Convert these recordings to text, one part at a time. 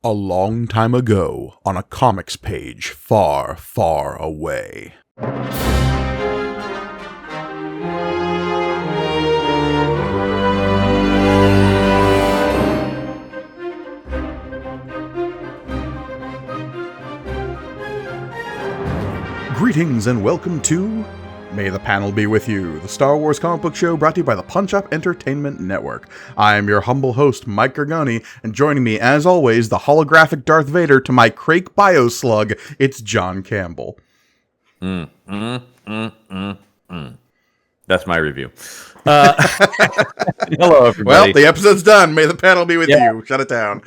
A long time ago, on a comics page far, far away. Greetings and welcome to May the Panel Be With You, the Star Wars comic book show brought to you by the Punch Up Entertainment Network. I am your humble host, Mike Gargoni, and joining me, as always, the holographic Darth Vader to my Crake Bioslug, it's John Campbell. That's my review. Hello, everybody. Well, the episode's done. May the panel be with you. Shut it down.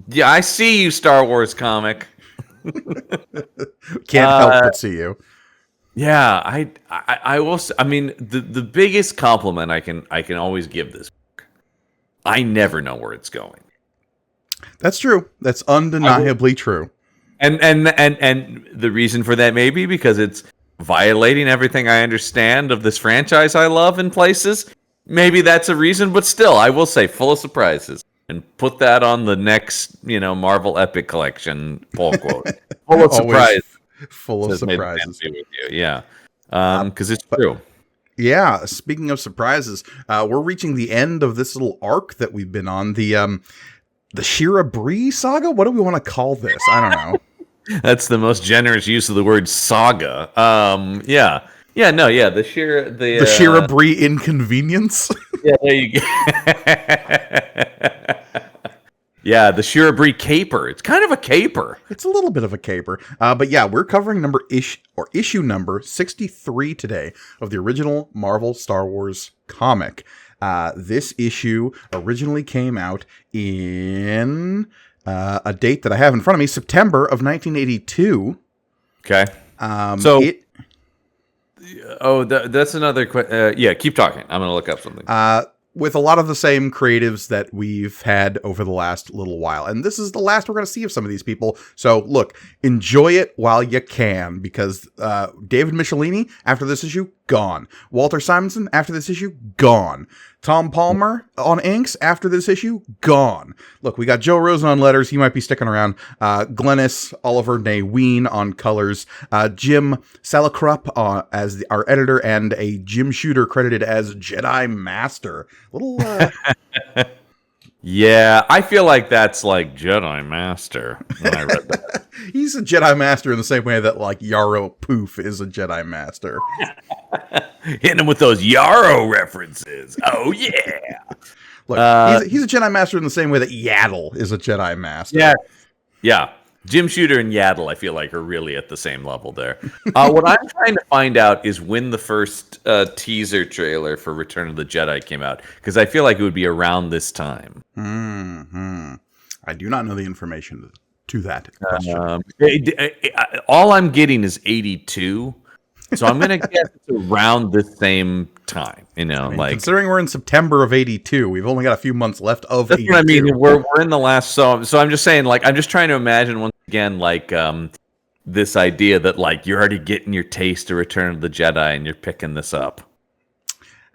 Yeah, I see you, Star Wars comic. Can't help but see you. Yeah, I will. I mean, the biggest compliment I can always give this book. I never know where it's going. That's true. That's undeniably true. And the reason for that may be because it's violating everything I understand of this franchise I love in places. Maybe that's a reason, but still, I will say full of surprises. And put that on the next, Marvel Epic Collection pull quote. Full of surprises. Full of surprises. Yeah. Because it's true. Yeah. Speaking of surprises, we're reaching the end of this little arc that we've been on. The Shira Bree saga? What do we want to call this? I don't know. That's the most generous use of the word saga. Yeah. Yeah, no, yeah. The Shira Bree inconvenience. Yeah, there you go. Yeah, the Shira Bree caper. It's kind of a caper. It's a little bit of a caper. But yeah, we're covering issue number 63 today of the original Marvel Star Wars comic. This issue originally came out in a date that I have in front of me, September of 1982. Okay. That's another yeah, keep talking. I'm going to look up something. With a lot of the same creatives that we've had over the last little while. And this is the last we're going to see of some of these people. So, look, enjoy it while you can, because David Michelini, after this issue, gone. Walter Simonson, after this issue, gone. Tom Palmer on inks, after this issue, gone. Look, we got Joe Rosen on letters. He might be sticking around. Glennis Oliver Nay Ween on colors. Jim Salicrup as our editor, and a Jim Shooter credited as Jedi Master. Little Yeah, I feel like that's like Jedi Master when I read that. He's a Jedi Master in the same way that, like, Yarrow Poof is a Jedi Master. Hitting him with those Yarrow references. Oh, yeah. Look, he's a Jedi Master in the same way that Yaddle is a Jedi Master. Yeah. Yeah. Jim Shooter and Yaddle, I feel like, are really at the same level there. What I'm trying to find out is when the first teaser trailer for Return of the Jedi came out, because I feel like it would be around this time. Mm-hmm. I do not know the information to that question. All I'm getting is 82, so I'm going to guess it's around the same time. Considering we're in September of 82, we've only got a few months left of that's 82. What I mean. We're in the last, so I'm just saying, like, I'm just trying to imagine once again, like, this idea that, like, you're already getting your taste of Return of the Jedi and you're picking this up.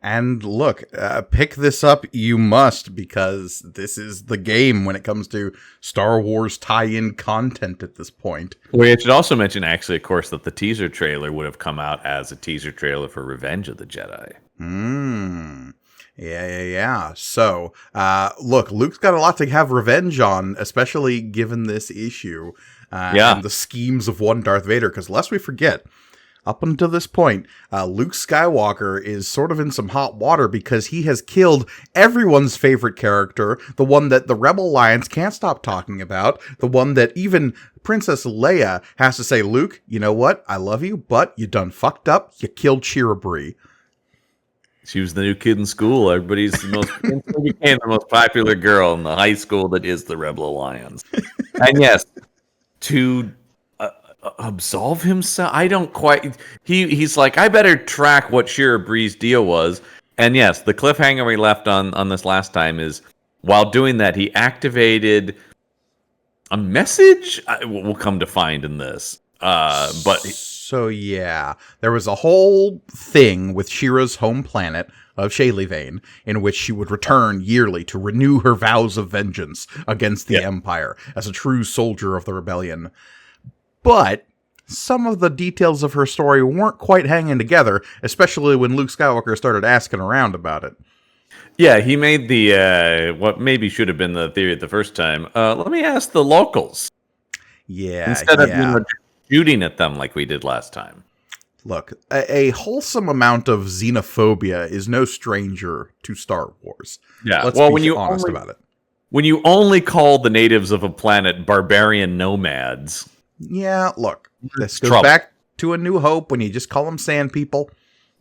And look, pick this up you must, because this is the game when it comes to Star Wars tie-in content at this point. We should also mention, actually, of course, that the teaser trailer would have come out as a teaser trailer for Revenge of the Jedi. Yeah. So, look, Luke's got a lot to have revenge on, especially given this issue. And the schemes of one Darth Vader, because lest we forget, up until this point, Luke Skywalker is sort of in some hot water because he has killed everyone's favorite character, the one that the Rebel Alliance can't stop talking about, the one that even Princess Leia has to say, Luke, you know what? I love you, but you done fucked up. You killed Shira Bree. She was the new kid in school. Everybody's became the most popular girl in the high school that is the Rebel Alliance. And yes, to absolve himself, I don't quite. He's like, I better track what Shira Bree's deal was. And yes, the cliffhanger we left on this last time is, while doing that, he activated a message. We'll come to find in this, but So yeah, there was a whole thing with Shira's home planet of Shaylivane in which she would return yearly to renew her vows of vengeance against the Empire as a true soldier of the rebellion. But some of the details of her story weren't quite hanging together, especially when Luke Skywalker started asking around about it. Yeah, he made the what maybe should have been the theory at the first time. Let me ask the locals. Yeah, Instead of shooting at them like we did last time. Look, a wholesome amount of xenophobia is no stranger to Star Wars. Yeah, Let's be honest about it. When you only call the natives of a planet barbarian nomads. Yeah, look, this goes back to A New Hope when you just call them sand people.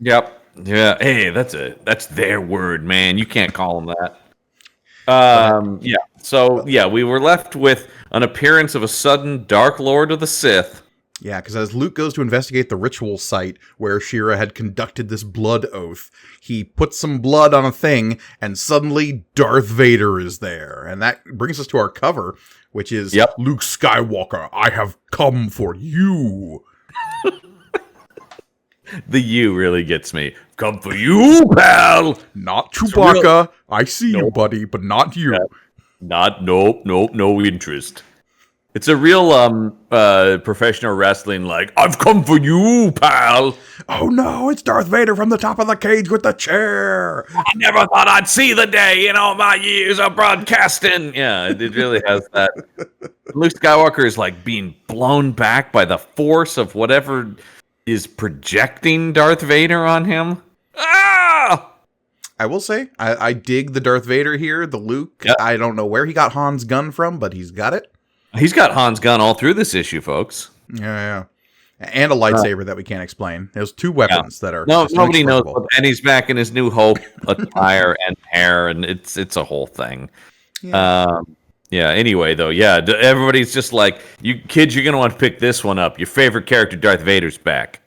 Yep. Yeah. Hey, that's their word, man. You can't call them that. Yeah. So we were left with an appearance of a sudden Dark Lord of the Sith. Yeah, because as Luke goes to investigate the ritual site where Shira had conducted this blood oath, he puts some blood on a thing, and suddenly Darth Vader is there. And that brings us to our cover, which is Luke Skywalker, I have come for you. The you really gets me. Come for you, pal. Not Chewbacca. I see you, buddy, but not you. Yeah. No interest. It's a real professional wrestling, like, I've come for you, pal. Oh no, it's Darth Vader from the top of the cage with the chair. I never thought I'd see the day in all my years of broadcasting. Yeah, it really has that. Luke Skywalker is like being blown back by the force of whatever is projecting Darth Vader on him. Ah! I will say, I dig the Darth Vader here, the Luke. Yep. I don't know where he got Han's gun from, but he's got it. He's got Han's gun all through this issue, folks. Yeah. And a lightsaber that we can't explain. There's two weapons that are nobody knows. And he's back in his New Hope attire and hair, and it's a whole thing. Yeah. Anyway, though, everybody's just like, you kids, you're gonna want to pick this one up. Your favorite character, Darth Vader's back.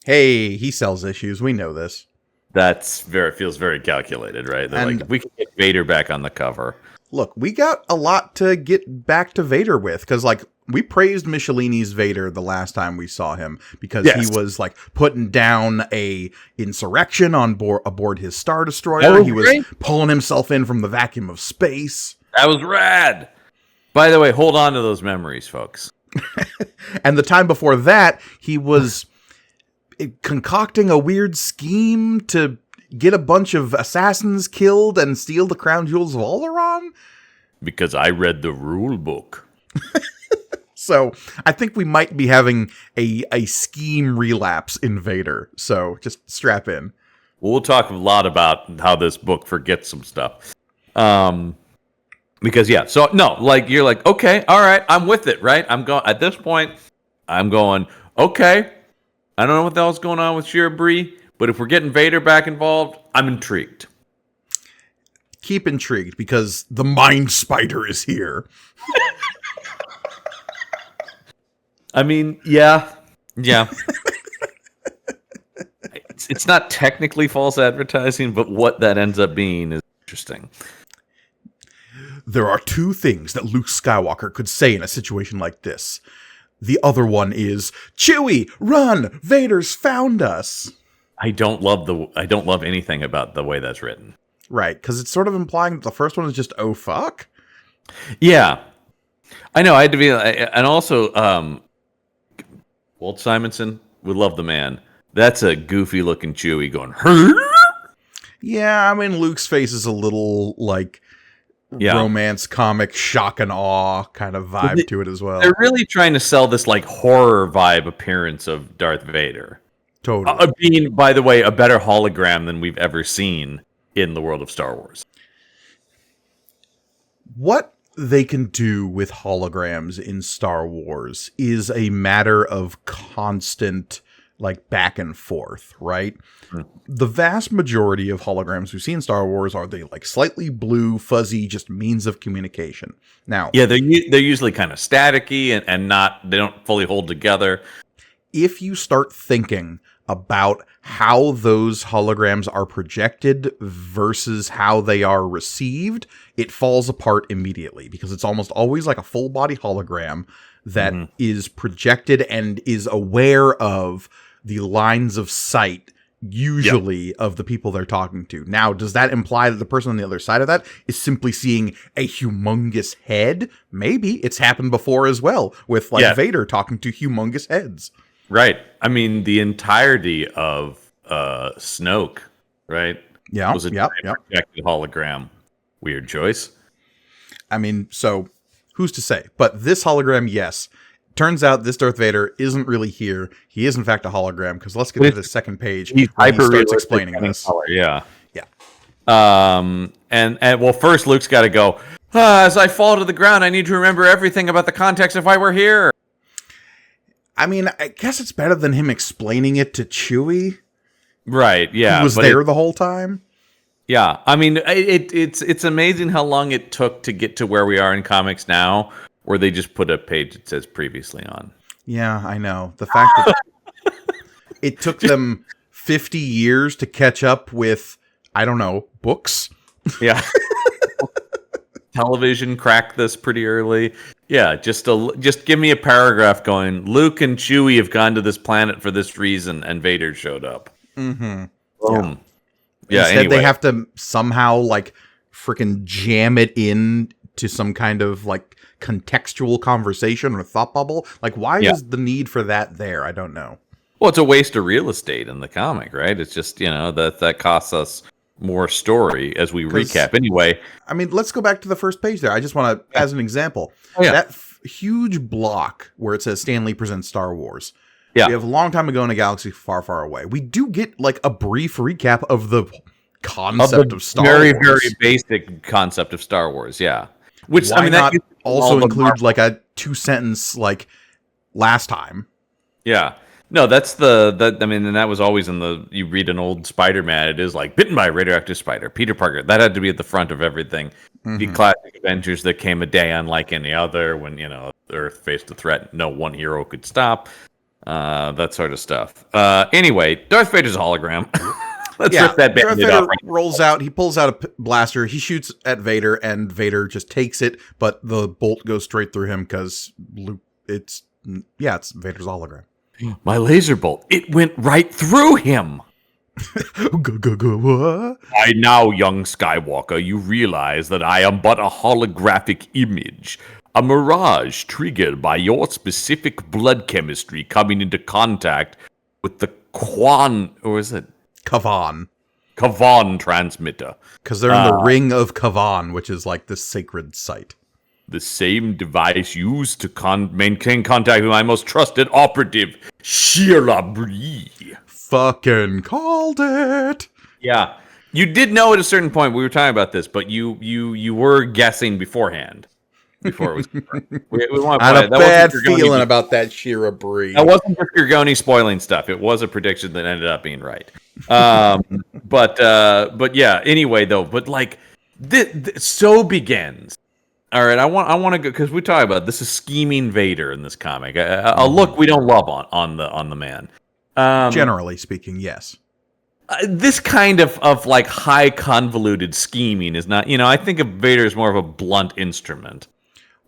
Hey, he sells issues. We know this. Feels very calculated, right? They're like, we can get Vader back on the cover. Look, we got a lot to get back to Vader with, because, we praised Michelini's Vader the last time we saw him, because he was, putting down a insurrection aboard his Star Destroyer. He was pulling himself in from the vacuum of space. That was rad! By the way, hold on to those memories, folks. And the time before that, he was concocting a weird scheme to get a bunch of assassins killed and steal the crown jewels of Alderaan? Because I read the rule book. So I think we might be having a scheme relapse in Vader. So just strap in. We'll talk a lot about how this book forgets some stuff. Because you're like, okay, all right, I'm with it, right? At this point, I'm going, okay, I don't know what the hell's going on with Shira Bree, but if we're getting Vader back involved, I'm intrigued. Keep intrigued, because the Mind Spider is here. I mean, yeah. It's not technically false advertising, but what that ends up being is interesting. There are two things that Luke Skywalker could say in a situation like this. The other one is, Chewie, run! Vader's found us! I don't love anything about the way that's written. Right, because it's sort of implying that the first one is just, oh, fuck? Yeah. I know, I had to be, and also, Walt Simonson, we love the man. That's a goofy-looking Chewie going, Yeah, I mean, Luke's face is a little, romance comic shock and awe kind of vibe to it as well. They're really trying to sell this, horror vibe appearance of Darth Vader. Totally. Being, by the way, a better hologram than we've ever seen in the world of Star Wars. What they can do with holograms in Star Wars is a matter of constant, back and forth, right? The vast majority of holograms we see in Star Wars are they slightly blue, fuzzy, just means of communication. Now, yeah, they're usually kind of staticky and they don't fully hold together. If you start thinking about how those holograms are projected versus how they are received, it falls apart immediately, because it's almost always like a full body hologram that is projected and is aware of the lines of sight, usually of the people they're talking to. Now, does that imply that the person on the other side of that is simply seeing a humongous head? Maybe. It's happened before as well, with Vader talking to humongous heads. Right. I mean, the entirety of Snoke, right? Yeah. Was a projected hologram. Weird choice. I mean, so who's to say? But this hologram, yes. Turns out this Darth Vader isn't really here. He is in fact a hologram, because let's get to the second page where he starts explaining this. Color, yeah. Yeah. And well, first Luke's got to go, as I fall to the ground, I need to remember everything about the context of why we're here. I mean, I guess it's better than him explaining it to Chewie. Right, yeah. Who was there the whole time. Yeah, I mean, it's amazing how long it took to get to where we are in comics now, where they just put a page that says previously on. Yeah, I know. The fact that it took them 50 years to catch up with, I don't know, books? Yeah. Television cracked this pretty early. Yeah, just give me a paragraph going, Luke and Chewie have gone to this planet for this reason, and Vader showed up. Mm-hmm. Boom. Yeah, instead they have to somehow, freaking jam it in to some kind of, contextual conversation or thought bubble. Why is the need for that there? I don't know. Well, it's a waste of real estate in the comic, right? It's just, that costs us more story as we recap. Anyway. I mean, let's go back to the first page there. I just want to, as an example, that huge block where it says Stan Lee presents Star Wars. Yeah. We have a long time ago in a galaxy far, far away. We do get, a brief recap of the concept of Star Wars. Very, very basic concept of Star Wars, yeah. Which, Why not also include, a 2-sentence, last time? Yeah. No, and that was always you read an old Spider-Man, it is bitten by a radioactive spider, Peter Parker. That had to be at the front of everything. The classic adventures that came a day unlike any other when, Earth faced a threat no one hero could stop. That sort of stuff. Anyway, Darth Vader's a hologram. Let's rip that Darth Vader rolls out, he pulls out a blaster, he shoots at Vader, and Vader just takes it, but the bolt goes straight through him because it's Vader's hologram. My laser bolt, it went right through him. What? By now, young Skywalker, you realize that I am but a holographic image, a mirage triggered by your specific blood chemistry coming into contact with the Kavan transmitter. Because they're in the ring of Kavan, which is the sacred site. The same device used to maintain contact with my most trusted operative, Sheila Bree. Fucking called it. Yeah. You did know at a certain point, we were talking about this, but you were guessing beforehand. Before it was confirmed. I had a bad feeling about that Sheila Bree. That wasn't just Gorgoni spoiling stuff. It was a prediction that ended up being right. But yeah. Anyway, though, so begins. All right, I want to go because we talk about this is scheming Vader in this comic. A look we don't love on the man. Generally speaking, yes. This kind of high convoluted scheming is not. I think of Vader as more of a blunt instrument.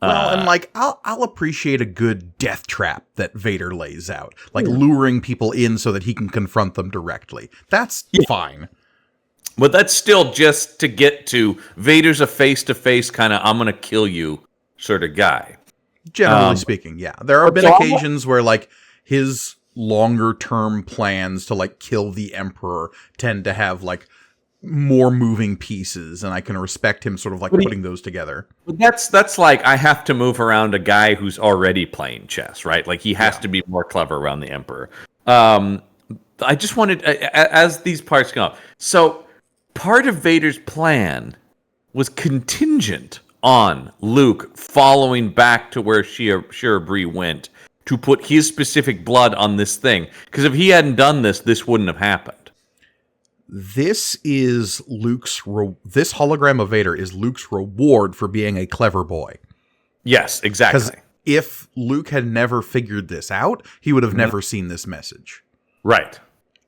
Well, and I'll appreciate a good death trap that Vader lays out, luring people in so that he can confront them directly. That's fine. But that's still just to get to Vader's a face-to-face kind of I'm going to kill you sort of guy. Generally speaking, yeah. There have been occasions where his longer-term plans to kill the Emperor tend to have more moving pieces, and I can respect him sort of putting those together. But that's I have to move around a guy who's already playing chess, right? He has to be more clever around the Emperor. I just wanted, as these parts come up, so part of Vader's plan was contingent on Luke following back to where Sheila Bree went to put his specific blood on this thing. Because if he hadn't done this, this wouldn't have happened. This is this hologram of Vader is Luke's reward for being a clever boy. Yes, exactly. Because if Luke had never figured this out, he would have never seen this message. Right.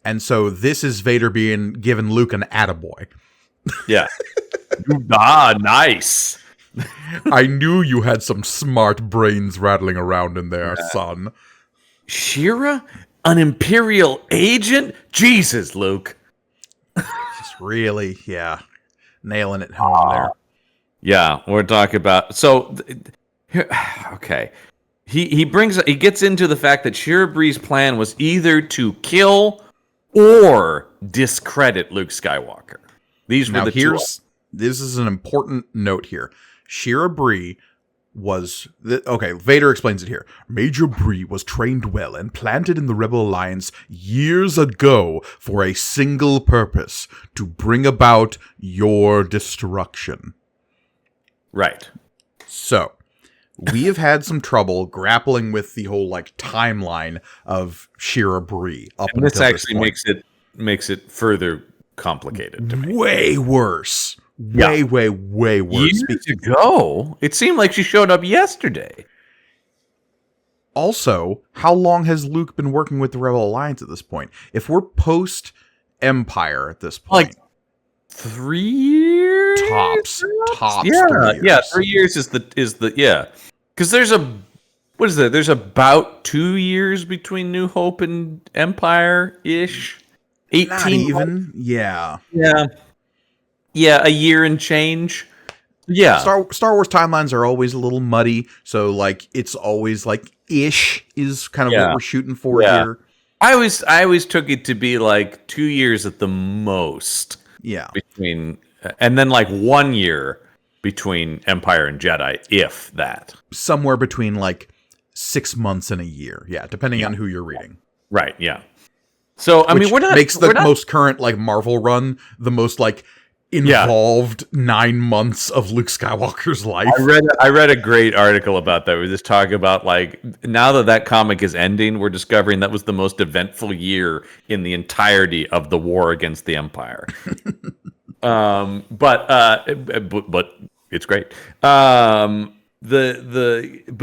And so this is Vader being given Luke an attaboy. Yeah. Nice. I knew you had some smart brains rattling around in there, son. Shira? An Imperial agent? Jesus, Luke. Just really, nailing it home there. Yeah, we're talking about... So, okay. He gets into the fact that Shira Bree's plan was either to kill or discredit Luke Skywalker. These were the two. This is an important note here. Shira Bree was... Vader explains it here. Major Bree was trained well and planted in the Rebel Alliance years ago for a single purpose, to bring about your destruction. Right. So, we have had some trouble grappling with the whole timeline of Shira Bree up until this actually point. makes it further complicated to me. Way worse. Way worse. Years ago, it seemed like she showed up yesterday. Also, how long has Luke been working with the Rebel Alliance at this point? If we're post Empire at this point, 3 years tops. 3 years. Yeah, 3 years is the because there's there's about 2 years between New Hope and Empire ish. 18 Not even months. Yeah, a year and change. Yeah. Star Wars timelines are always a little muddy, so it's always ish is kind of what we're shooting for here. I always took it to be 2 years at the most. Yeah. Between and then 1 year between Empire and Jedi, if that. Somewhere between 6 months and a year. Yeah, depending on who you're reading. Right, yeah. So I mean, makes the most current Marvel run the most involved 9 months of Luke Skywalker's life. I read a great article about that. We just talk about now that comic is ending, we're discovering that was the most eventful year in the entirety of the war against the Empire. But it's great. But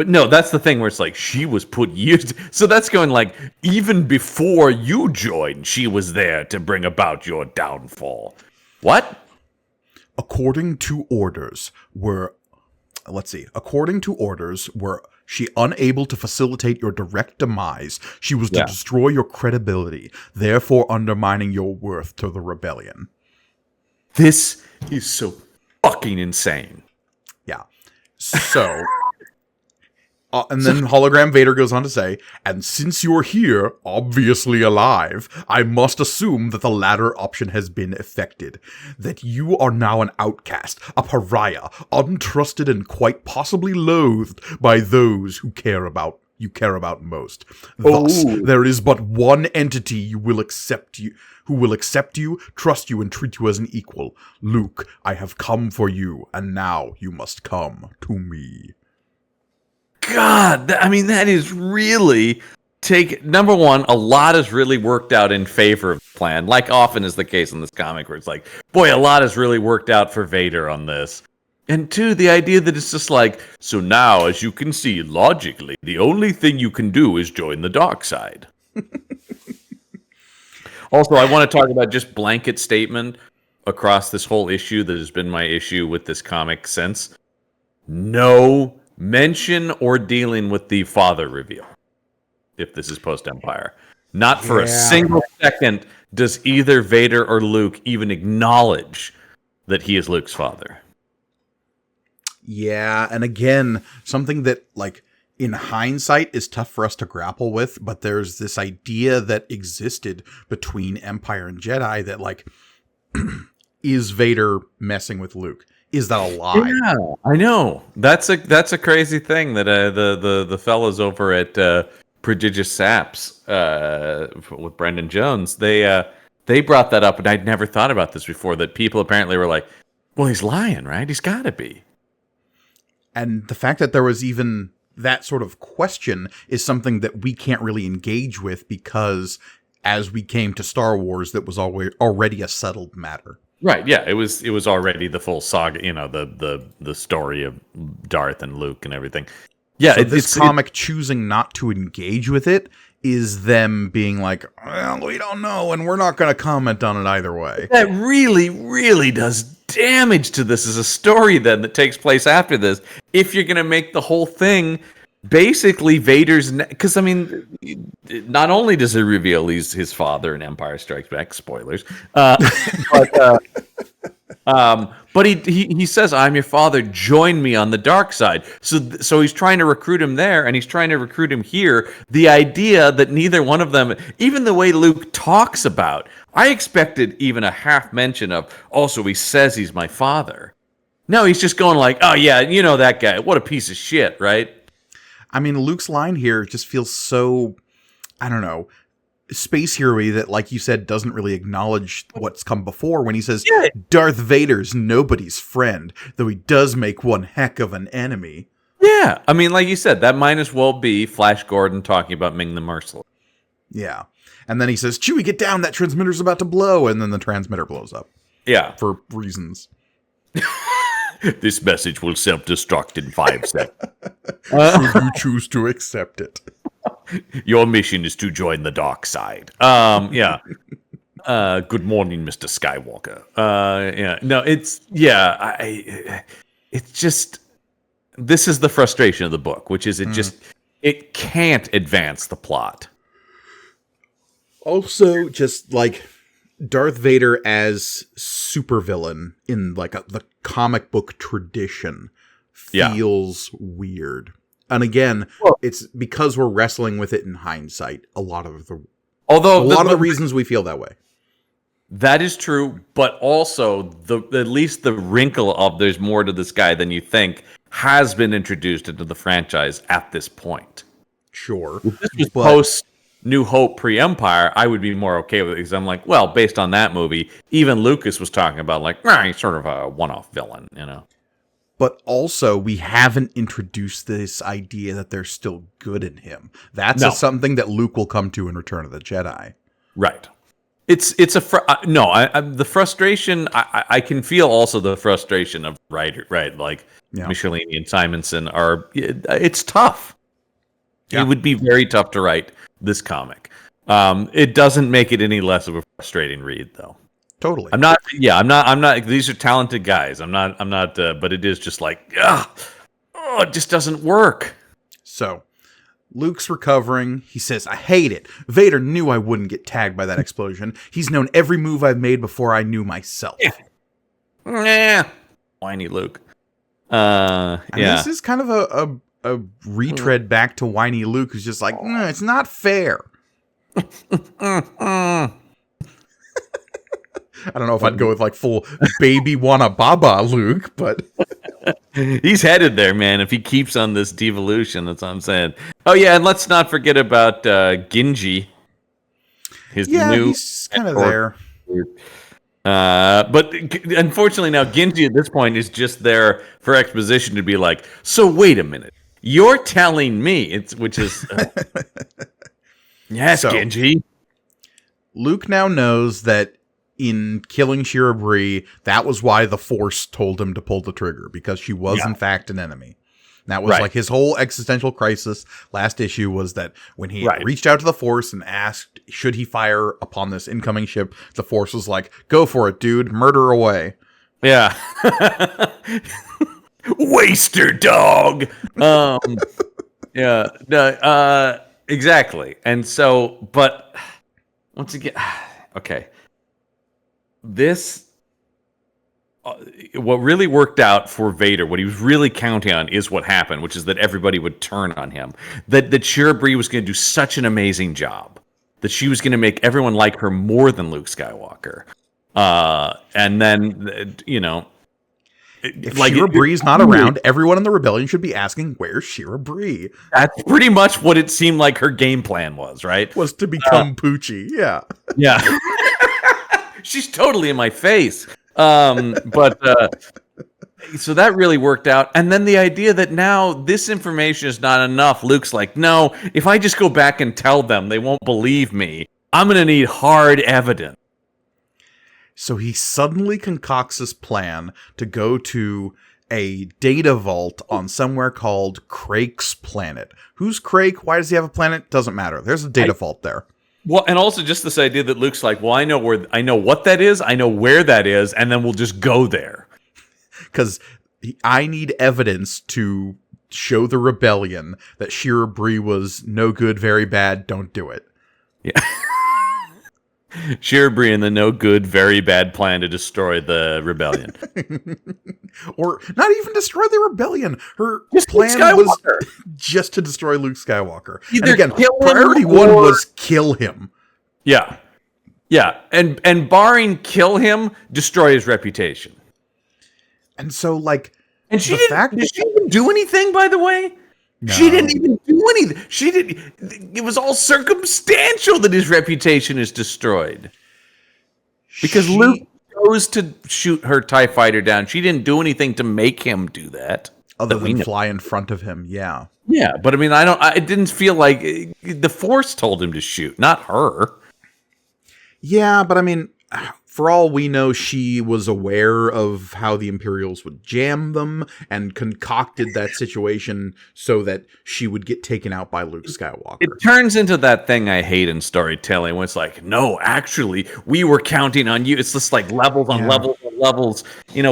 no, that's the thing where it's she was put years. So that's going even before you joined, she was there to bring about your downfall. What? According to orders, were she unable to facilitate your direct demise, she was to destroy your credibility, therefore undermining your worth to the rebellion. This is so fucking insane. Yeah. So... and then Hologram Vader goes on to say, and since you're here, obviously alive, I must assume that the latter option has been effected. That you are now an outcast, a pariah, untrusted and quite possibly loathed by those who care about most. Thus, there is but one entity who will accept you, trust you, and treat you as an equal. Luke, I have come for you, and now you must come to me. God, I mean, that is really number one, a lot has really worked out in favor of the plan, like often is the case in this comic, where it's boy, a lot has really worked out for Vader on this. And two, the idea that it's just so now, as you can see, logically, the only thing you can do is join the dark side. Also, I want to talk about just blanket statement across this whole issue that has been my issue with this comic since. No mention or dealing with the father reveal, if this is post-Empire. Not for a single second does either Vader or Luke even acknowledge that he is Luke's father. Yeah, and again, something that, in hindsight is tough for us to grapple with, but there's this idea that existed between Empire and Jedi that, is Vader messing with Luke? Is that a lie? Yeah, I know. That's a crazy thing that the fellas over at Prodigious Saps with Brendan Jones, they brought that up, and I'd never thought about this before, that people apparently were well, he's lying, right? He's got to be. And the fact that there was even that sort of question is something that we can't really engage with, because as we came to Star Wars, that was already a settled matter. Right, yeah, it was already the full saga, the story of Darth and Luke and everything. Yeah, so this comic choosing not to engage with it is them being like, well, we don't know, and we're not going to comment on it either way. That really, really does damage to this as a story then that takes place after this. If you're going to make the whole thing basically Vader's... Because, I mean, not only does it reveal he's his father in Empire Strikes Back, spoilers, but he says, I'm your father, join me on the dark side. So he's trying to recruit him there, and he's trying to recruit him here. The idea that neither one of them, even the way Luke talks about, I expected even a half mention of, also he says he's my father. No, he's just going like, oh yeah, you know that guy, what a piece of shit, right? I mean, Luke's line here just feels so, I don't know, space hero-y that, like you said, doesn't really acknowledge what's come before when he says, Darth Vader's nobody's friend, though he does make one heck of an enemy. Yeah, I mean, like you said, that might as well be Flash Gordon talking about Ming the Merciless. Yeah. And then he says, Chewie, get down, that transmitter's about to blow, and then the transmitter blows up. Yeah. For reasons. This message will self-destruct in 5 seconds. Should you choose to accept it. Your mission is to join the dark side. Yeah. Good morning, Mr. Skywalker. Yeah. No, it's it's just, this is the frustration of the book, which is it can't advance the plot. Also, just like Darth Vader as supervillain in like the comic book tradition feels weird. And again, it's because we're wrestling with it in hindsight. A lot of the reasons we feel that way. That is true, but also at least the wrinkle of there's more to this guy than you think has been introduced into the franchise at this point. Sure. If this was post New Hope pre-Empire, I would be more okay with it because I'm like, well, based on that movie, even Lucas was talking about like, he's sort of a one-off villain, you know. But also, we haven't introduced this idea that they're still good in him. That's something that Luke will come to in Return of the Jedi. Right. The frustration, I can feel also the frustration of writer, right? Like Michelini and Simonson it's tough. Yeah. It would be very tough to write this comic. It doesn't make it any less of a frustrating read, though. Totally. I'm not. These are talented guys. I'm not. But it is just like, it just doesn't work. So, Luke's recovering. He says, I hate it. Vader knew I wouldn't get tagged by that explosion. He's known every move I've made before I knew myself. Yeah. Whiny Luke. This is kind of a retread back to whiny Luke, who's just like, it's not fair. I don't know if I'd go with like full baby wanna baba Luke, but he's headed there, man. If he keeps on this devolution, that's what I'm saying. Oh yeah, and let's not forget about Ginji. He's kind of there. But unfortunately now Ginji at this point is just there for exposition to be like, so wait a minute. You're telling me which is yes, Ginji. Luke now knows that in killing Shira Bree, that was why the Force told him to pull the trigger, because she was in fact an enemy. That was like his whole existential crisis last issue, was that when he reached out to the Force and asked, should he fire upon this incoming ship, the Force was like, go for it, dude, murder away. Yeah. Waster dog. Exactly. And so, but once again, okay. This, what really worked out for Vader, what he was really counting on is what happened, which is that everybody would turn on him. That Shira Bree was going to do such an amazing job. That she was going to make everyone like her more than Luke Skywalker. And then, if Shira Bree's not around, everyone in the rebellion should be asking, where's Shira Bree? That's pretty much what it seemed like her game plan was, right? Was to become Poochie, yeah. Yeah. She's totally in my face. But so that really worked out. And then the idea that now this information is not enough. Luke's like, no, if I just go back and tell them, they won't believe me. I'm going to need hard evidence. So he suddenly concocts this plan to go to a data vault on somewhere called Crake's planet. Who's Crake? Why does he have a planet? Doesn't matter. There's a data vault there. Well, and also just this idea that Luke's like, well, I know what that is, I know where that is, and then we'll just go there. Because I need evidence to show the rebellion that Shira Bree was no good, very bad, don't do it. Yeah. Shira Bree and the no good, very bad plan to destroy the rebellion. Or not even destroy the rebellion. Her just plan was just to destroy Luke Skywalker. Either and again, priority one was kill him. Yeah. Yeah. And barring kill him, destroy his reputation. And so, like, and did she even do anything, by the way? No. She didn't even do anything. She didn't. It was all circumstantial that his reputation is destroyed. Because Luke chose to shoot her TIE fighter down. She didn't do anything to make him do that. Other than fly in front of him, yeah. Yeah, but I mean, it didn't feel like the Force told him to shoot, not her. Yeah, but I mean, for all we know, she was aware of how the Imperials would jam them and concocted that situation so that she would get taken out by Luke Skywalker. It turns into that thing I hate in storytelling when it's like, no, actually, we were counting on you. It's just like levels on levels on levels,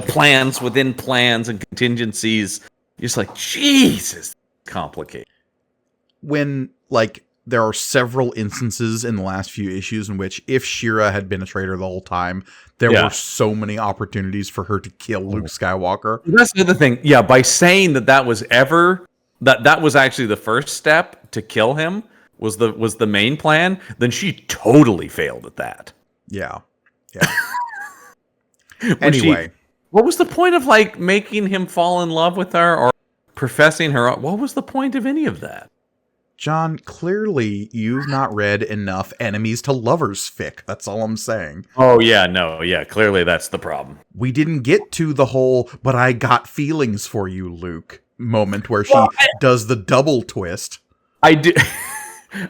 plans within plans and contingencies. You're just like, Jesus, complicated. When, like, there are several instances in the last few issues in which if Shira had been a traitor the whole time, there were so many opportunities for her to kill Luke Skywalker. That's the other thing. Yeah, by saying that was actually the first step to kill him was the main plan, then she totally failed at that. Yeah. Yeah. Anyway, what was the point of like making him fall in love with her or professing her? What was the point of any of that? John, clearly you've not read enough enemies to lovers fic. That's all I'm saying. Oh, yeah, no, yeah, clearly that's the problem. We didn't get to the whole, but I got feelings for you, Luke, moment where she does the double twist. I did.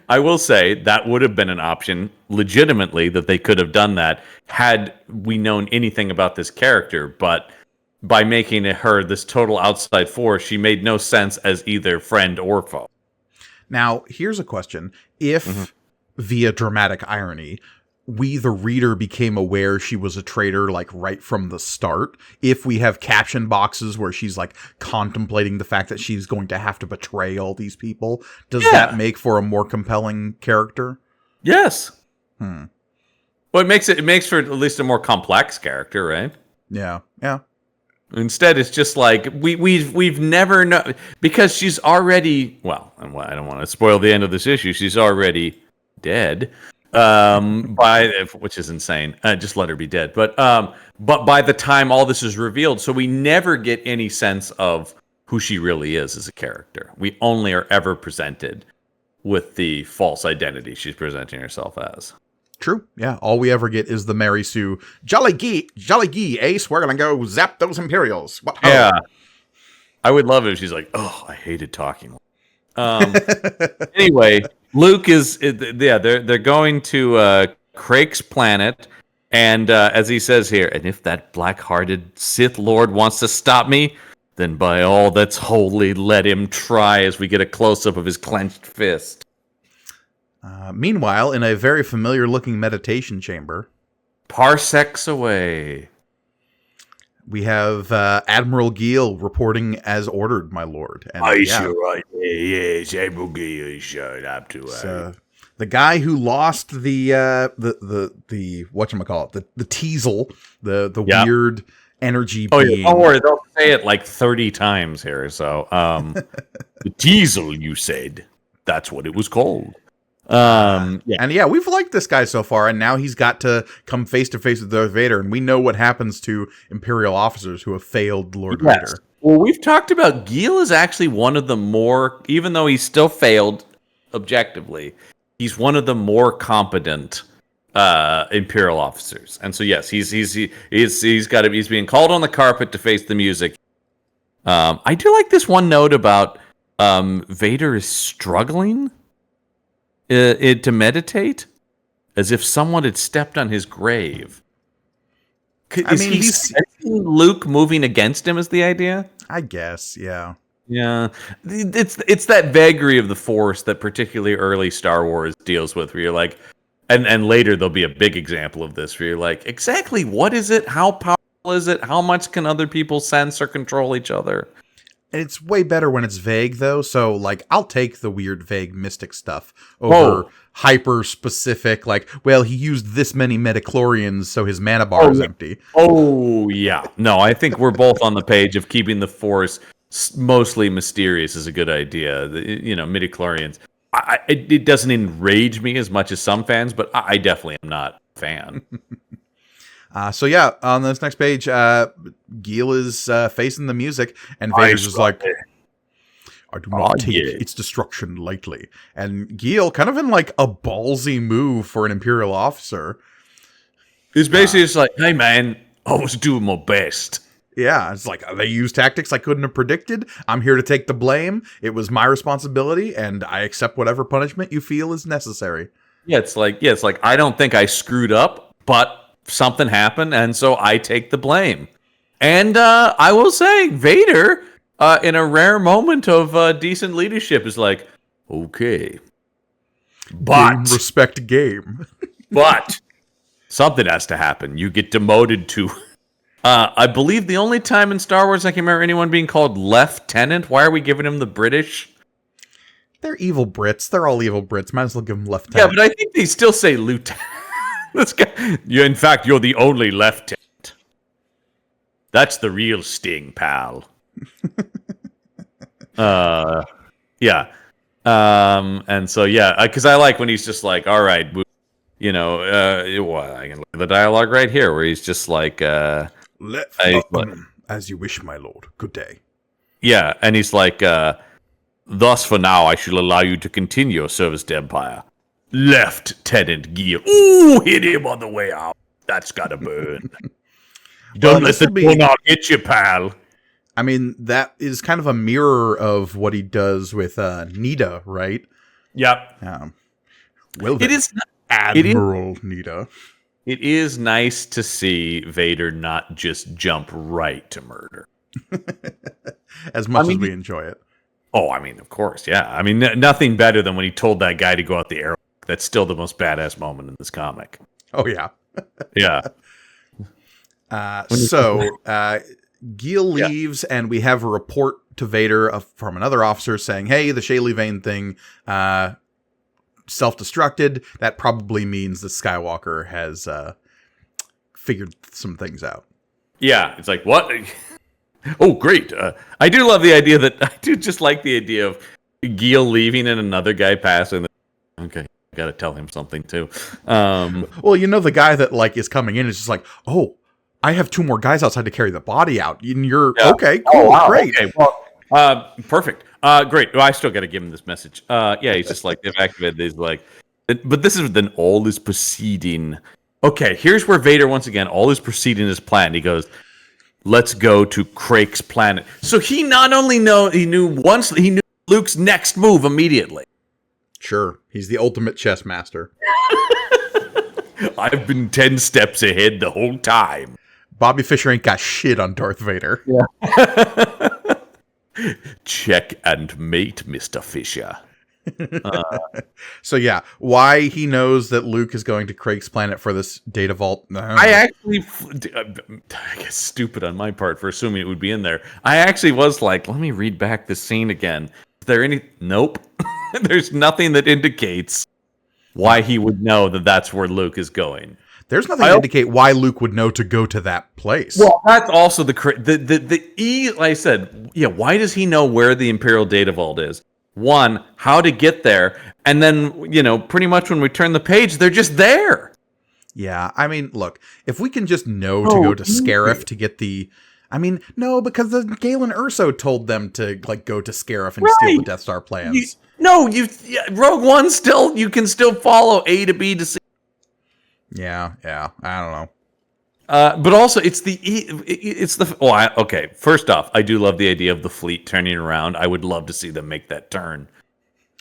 I will say that would have been an option, legitimately, that they could have done that had we known anything about this character, but by making her this total outside force, she made no sense as either friend or foe. Now, here's a question. If, via dramatic irony, we, the reader, became aware she was a traitor, like, right from the start, if we have caption boxes where she's, like, contemplating the fact that she's going to have to betray all these people, does that make for a more compelling character? Yes. Well, it makes for at least a more complex character, right? Yeah, yeah. Instead, it's just like we've never known, because she's already, well, I don't want to spoil the end of this issue. She's already dead, which is insane. Just let her be dead. But by the time all this is revealed, so we never get any sense of who she really is as a character. We only are ever presented with the false identity she's presenting herself as. True. Yeah. All we ever get is the Mary Sue, Jolly gee, Ace, we're going to go zap those Imperials. What? Yeah. I would love it if she's like, oh, I hated talking. Anyway, Luke they're going to Crake's planet. And as he says here, and if that black-hearted Sith Lord wants to stop me, then by all that's holy, let him try, as we get a close-up of his clenched fist. Meanwhile, in a very familiar-looking meditation chamber, parsecs away, we have Admiral Geel reporting as ordered, my lord. And, yes, Admiral Geel showed up to the guy who lost the whatchamacallit, the teasel, the weird energy being. Don't worry, they'll say it like 30 times here. So, the teasel, you said, that's what it was called. And we've liked this guy so far, and now he's got to come face to face with Darth Vader, and we know what happens to Imperial officers who have failed Lord Vader. Well, we've talked about Geel is actually one of the more, even though he's still failed objectively, he's one of the more competent Imperial officers. And so yes, he's being called on the carpet to face the music. I do like this one note about Vader is struggling to meditate, as if someone had stepped on his grave. Is he sensing Luke moving against him? Is the idea? I guess, yeah. Yeah, it's that vagary of the Force that particularly early Star Wars deals with, where you're like, and later there'll be a big example of this, where you're like, exactly what is it? How powerful is it? How much can other people sense or control each other? And it's way better when it's vague, though. So, like, I'll take the weird, vague mystic stuff over hyper specific, like, well, he used this many metachlorians, so his mana bar is empty. Oh, yeah. No, I think we're both on the page of keeping the Force mostly mysterious is a good idea. Midichlorians. It doesn't enrage me as much as some fans, but I definitely am not a fan. So yeah, on this next page, Gil is facing the music, and Vader's just like, I do not take its destruction lightly. And Gil, kind of in like a ballsy move for an Imperial officer, is basically just like, hey man, I was doing my best. Yeah, it's like, they used tactics I couldn't have predicted. I'm here to take the blame. It was my responsibility, and I accept whatever punishment you feel is necessary. It's like I don't think I screwed up, but something happened, and so I take the blame. And I will say, Vader, in a rare moment of decent leadership, is like, okay, but game, respect game. But something has to happen. You get demoted to. I believe the only time in Star Wars I can remember anyone being called Lieutenant. Why are we giving him the British? They're evil Brits. They're all evil Brits. Might as well give them Lieutenant. Yeah, but I think they still say Lieutenant. This guy, in fact, you're the only Lieutenant. That's the real sting, pal. Yeah. And so, yeah, because I like when he's just like, all right, I can look at the dialogue right here where he's just like, as you wish, my lord. Good day. Yeah, and he's like, thus for now, I shall allow you to continue your service to Empire. Lieutenant Gil. Ooh, hit him on the way out. That's gotta burn. Don't let the donut hit you, pal. I mean, that is kind of a mirror of what he does with Nita, right? Yep. Well, then, it is Admiral Nita. It is nice to see Vader not just jump right to murder. As much as we enjoy it. Oh, I mean, of course, yeah. I mean, nothing better than when he told that guy to go out the airlock. That's still the most badass moment in this comic. Oh, yeah. Yeah. Gil leaves, and we have a report to Vader from another officer saying, hey, the Shaylee Vane thing self-destructed. That probably means that Skywalker has figured some things out. Yeah, it's like, what? Oh, great. I do love the idea that, I do just like the idea of Gil leaving and another guy passing. Okay, I gotta tell him something too. Well, the guy that is coming in is just like, oh, I have 2 more guys outside to carry the body out. And you're okay, cool, great. Okay, well, perfect. Great. Well, I still got to give him this message. Yeah, he's just like, they've activated. He's like, but this is then all is proceeding. Okay, here's where Vader, once again, all is proceeding is planned. He goes, let's go to Crake's planet. So he not only knew Luke's next move immediately. Sure. He's the ultimate chess master. I've been 10 steps ahead the whole time. Bobby Fischer ain't got shit on Darth Vader. Yeah. Check and mate, Mr. Fisher. So yeah, why he knows that Luke is going to Craig's planet for this data vault. I guess stupid on my part for assuming it would be in there. I actually was like, let me read back this scene again. Is there any? Nope. There's nothing that indicates why he would know that that's where Luke is going. There's nothing to indicate why Luke would know to go to that place. Well, that's also like I said, yeah, why does he know where the Imperial data vault is? One, how to get there, and then, pretty much when we turn the page, they're just there. Yeah, I mean, look, if we can just know to go to Scarif to get the... I mean, no, because the Galen Erso told them to, go to Scarif and steal the Death Star plans. Rogue One you can still follow A to B to C. Yeah, I don't know. But also, okay, first off, I do love the idea of the fleet turning around. I would love to see them make that turn.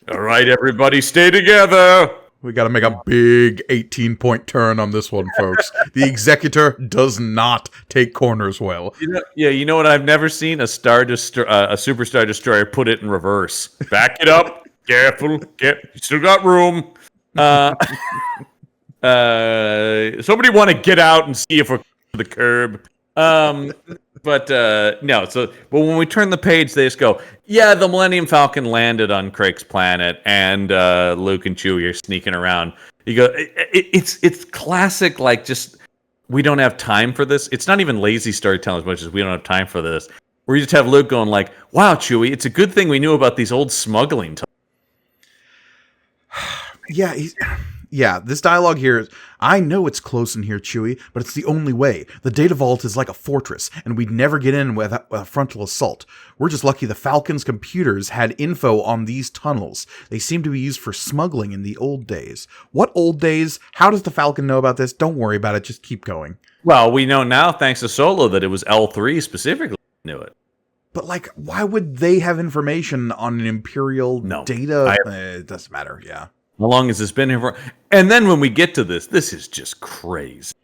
All right, everybody, stay together. We got to make a big 18-point turn on this one, folks. The Executor does not take corners well. You know what I've never seen? A superstar destroyer put it in reverse. Back it up. Careful. You still got room. Somebody want to get out and see if we're the curb. But when we turn the page, they just go, yeah, the Millennium Falcon landed on Craig's planet, and Luke and Chewie are sneaking around. You go, it's classic, like, just, we don't have time for this. It's not even lazy storytelling as much as we don't have time for this. Where you just have Luke going like, wow, Chewie, it's a good thing we knew about these old smuggling Yeah, this dialogue here is, I know it's close in here, Chewie, but it's the only way. The data vault is like a fortress, and we'd never get in with a frontal assault. We're just lucky the Falcon's computers had info on these tunnels. They seem to be used for smuggling in the old days. What old days? How does the Falcon know about this? Don't worry about it, just keep going. Well, we know now, thanks to Solo, that it was L3 specifically who knew it. But, like, why would they have information on an Imperial data? It doesn't matter, yeah. How long has this been here for? And then when we get to this is just crazy.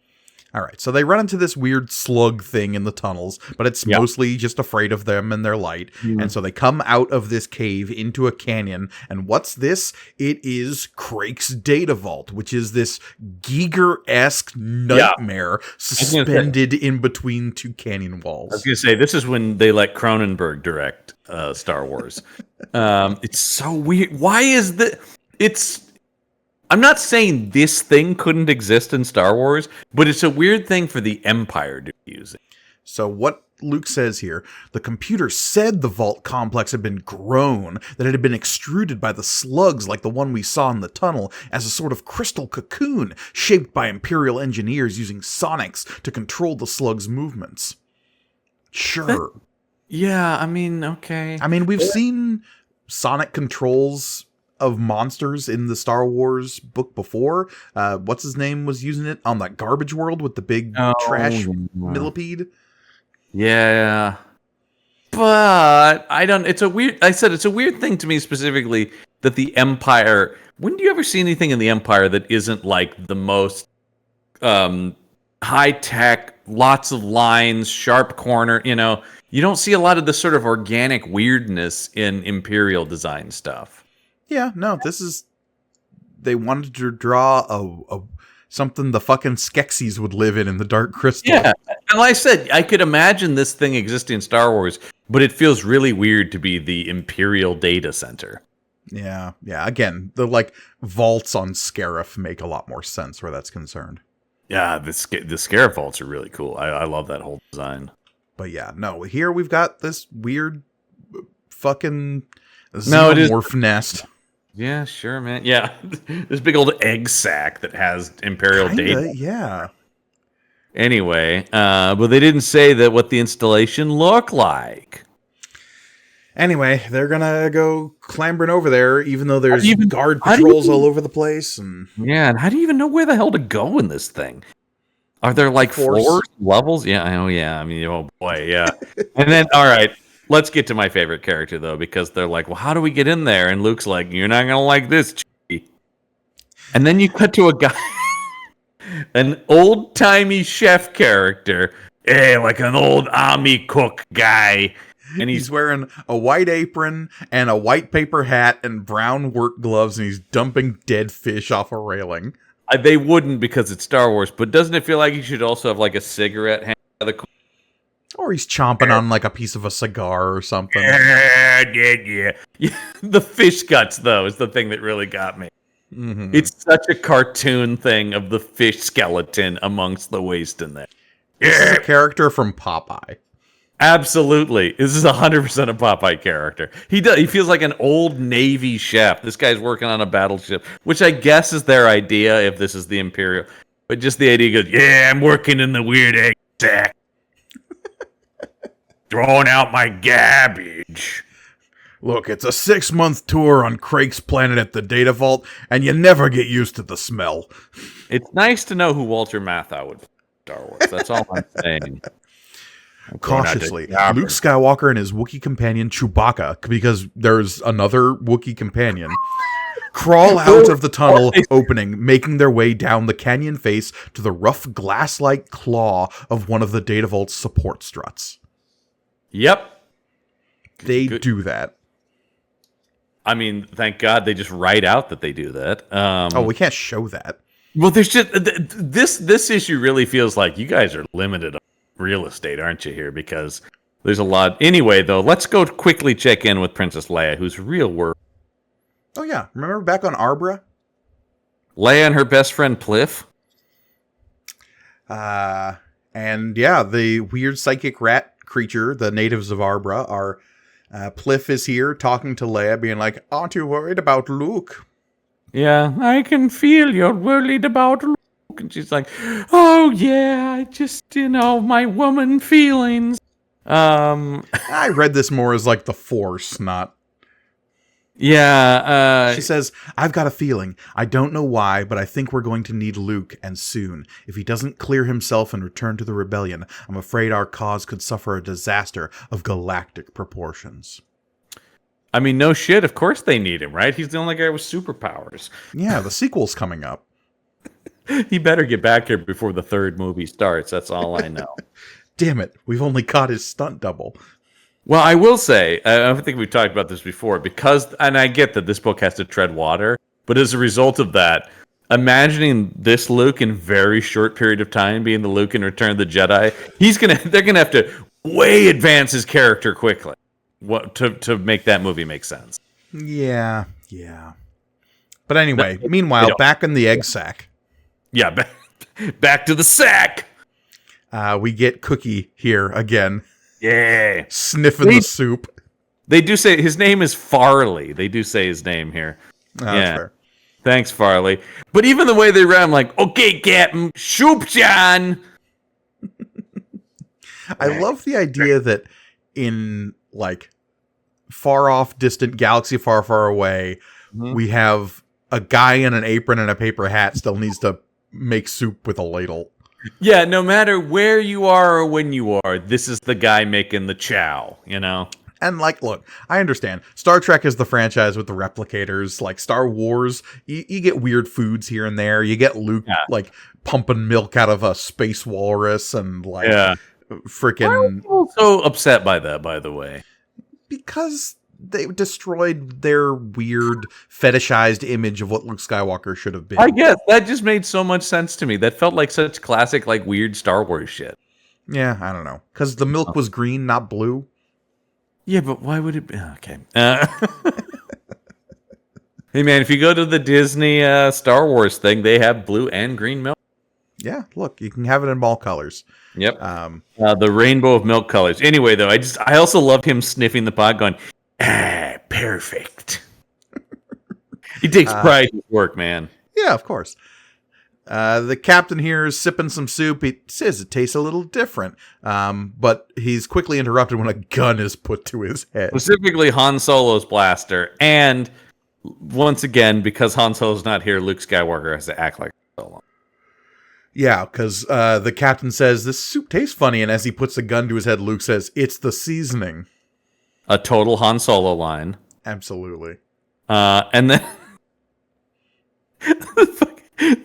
All right, so they run into this weird slug thing in the tunnels, but it's mostly just afraid of them and their light. And so they come out of this cave into a canyon. And what's this? It is Crake's data vault, which is this Giger-esque nightmare suspended in between two canyon walls. I was going to say, this is when they let Cronenberg direct Star Wars. It's so weird. Why is the... I'm not saying this thing couldn't exist in Star Wars, but it's a weird thing for the Empire to be using. So what Luke says here, the computer said the vault complex had been grown, that it had been extruded by the slugs like the one we saw in the tunnel as a sort of crystal cocoon shaped by Imperial engineers using sonics to control the slugs' movements. Sure. Okay. I mean, we've seen sonic controls of monsters in the Star Wars book before. What's his name was using it on that garbage world with the big trash millipede. Yeah. But it's a weird thing to me specifically that the Empire, when do you ever see anything in the Empire that isn't like the most high tech, lots of lines, sharp corner, you don't see a lot of this sort of organic weirdness in Imperial design stuff. Yeah, no, they wanted to draw a something the fucking Skeksis would live in the Dark Crystal. Yeah, and like I said, I could imagine this thing existing in Star Wars, but it feels really weird to be the Imperial data center. Yeah. Again, the like vaults on Scarif make a lot more sense where that's concerned. Yeah, the Scarif vaults are really cool. I love that whole design. But yeah, no, here we've got this weird fucking xenomorph nest. Yeah, sure, man. Yeah, this big old egg sack that has Imperial data. Yeah. Anyway, but they didn't say what the installation looked like. Anyway, they're gonna go clambering over there, even though there's guard patrols all over the place. And how do you even know where the hell to go in this thing? Are there like floors, levels? Yeah, I mean, oh boy, yeah. And then, all right. Let's get to my favorite character, though, because they're like, well, how do we get in there? And Luke's like, you're not going to like this, Chewie. And then you cut to a guy, an old-timey chef character, like an old army cook guy. And he's wearing a white apron and a white paper hat and brown work gloves, and he's dumping dead fish off a railing. They wouldn't because it's Star Wars, but doesn't it feel like he should also have, like, a cigarette hanging out of the corner? Or he's chomping on like a piece of a cigar or something. Yeah. The fish guts, though, is the thing that really got me. Mm-hmm. It's such a cartoon thing of the fish skeleton amongst the waste in there. This is a character from Popeye. Absolutely. This is 100% a Popeye character. He feels like an old Navy chef. This guy's working on a battleship, which I guess is their idea if this is the Imperial. But just the idea goes, yeah, I'm working in the weird egg sack. Throwing out my garbage. Look, it's a 6-month tour on Craig's planet at the data vault, and you never get used to the smell. It's nice to know who Walter Matthau would play in Star Wars. That's all I'm saying. Cautiously, Luke Skywalker and his Wookiee companion Chewbacca, because there's another Wookiee companion, crawl out of the tunnel opening, making their way down the canyon face to the rough glass-like claw of one of the data vault's support struts. Yep. They do that. I mean, thank God they just write out that they do that. We can't show that. Well, there's just this issue really feels like you guys are limited on real estate, aren't you, here? Because there's a lot. Anyway, though, let's go quickly check in with Princess Leia, who's real worried. Oh, yeah. Remember back on Arbra? Leia and her best friend, Pliff? And yeah, the weird psychic rat creature, the natives of Arbra, are... Pliff is here talking to Leia, being like, aren't you worried about Luke? Yeah, I can feel you're worried about Luke. And she's like, oh, yeah, I just, my woman feelings. I read this more as like the Force, not... Yeah. She says, I've got a feeling. I don't know why, but I think we're going to need Luke, and soon. If he doesn't clear himself and return to the rebellion, I'm afraid our cause could suffer a disaster of galactic proportions. I mean, no shit. Of course they need him, right? He's the only guy with superpowers. Yeah, the sequel's coming up. He better get back here before the third movie starts. That's all I know. Damn it. We've only caught his stunt double. Well, I will say, I don't think we've talked about this before, and I get that this book has to tread water, but as a result of that, imagining this Luke in very short period of time being the Luke in Return of the Jedi, they're gonna have to way advance his character quickly to make that movie make sense. Yeah. But anyway, meanwhile, back in the egg sack. Yeah, back to the sack. We get Cookie here again. Yeah. Sniffing the soup. They do say his name is Farley. They do say his name here. Oh, yeah. That's fair. Thanks, Farley. But even the way they ran, I'm like, okay, Captain, soup, John. I love the idea that in, like, far off, distant galaxy far, far away, we have a guy in an apron and a paper hat still needs to make soup with a ladle. Yeah, no matter where you are or when you are, this is the guy making the chow, And, like, look, I understand. Star Trek is the franchise with the replicators. Like, Star Wars, you get weird foods here and there. You get Luke, like, pumping milk out of a space walrus and, like, freaking... Why are people so upset by that, by the way? Because they destroyed their weird, fetishized image of what Luke Skywalker should have been. I guess. That just made so much sense to me. That felt like such classic, like, weird Star Wars shit. Yeah, I don't know. Because the milk was green, not blue. Yeah, but why would it be? Okay. Hey, man, if you go to the Disney Star Wars thing, they have blue and green milk. Yeah, look, you can have it in all colors. Yep. The rainbow of milk colors. Anyway, though, I also loved him sniffing the pot going, perfect. He takes pride in his work, man. Yeah, of course. The captain here is sipping some soup. He says it tastes a little different, but he's quickly interrupted when a gun is put to his head. Specifically, Han Solo's blaster. And once again, because Han Solo's not here, Luke Skywalker has to act like Solo. Yeah, because the captain says, this soup tastes funny, and as he puts the gun to his head, Luke says, it's the seasoning. A total Han Solo line. Absolutely. And then...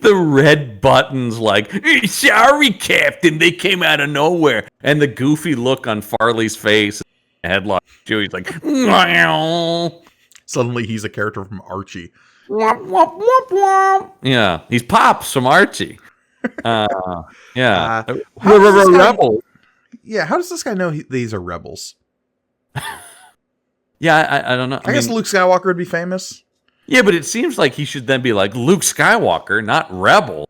the red buttons like, sorry, Captain, they came out of nowhere. And the goofy look on Farley's face, headlock, Chewie's like, wow. Suddenly he's a character from Archie. Womp, womp, womp, womp. Yeah, he's Pops from Archie. Yeah. Rebel. Yeah, how does this guy know these are rebels? Yeah, I don't know. I guess Luke Skywalker would be famous. Yeah, but it seems like he should then be like Luke Skywalker, not Rebel.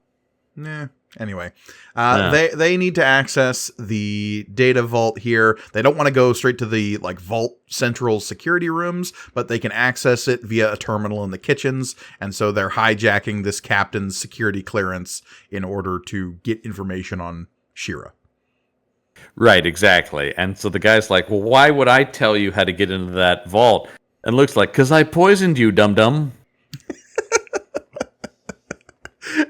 Nah. Anyway, they need to access the data vault here. They don't want to go straight to the vault central security rooms, but they can access it via a terminal in the kitchens. And so they're hijacking this captain's security clearance in order to get information on Shira. Right, exactly. And so the guy's like, well, why would I tell you how to get into that vault? And Luke's like, because I poisoned you, dum-dum.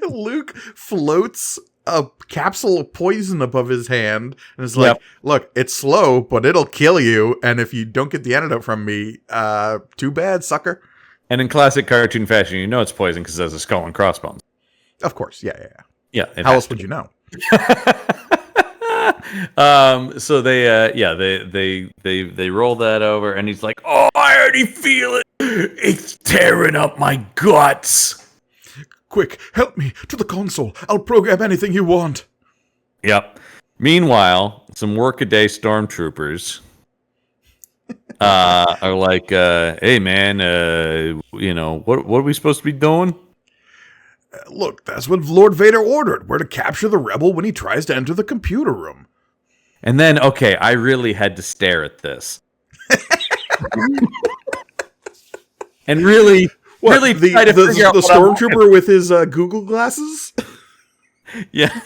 Luke floats a capsule of poison above his hand and is like, look, it's slow, but it'll kill you. And if you don't get the antidote from me, too bad, sucker. And in classic cartoon fashion, you know it's poison because it has a skull and crossbones. Of course, yeah. Yeah. How else would you know? So they roll that over, and he's like, "Oh, I already feel it. It's tearing up my guts." Quick, help me to the console. I'll program anything you want. Yep. Meanwhile, some workaday stormtroopers are like, "Hey, man, what are we supposed to be doing?" Look, that's what Lord Vader ordered. We're to capture the rebel when he tries to enter the computer room. And then, okay, I really had to stare at this. And really try to figure out the stormtrooper with his Google glasses? Yeah.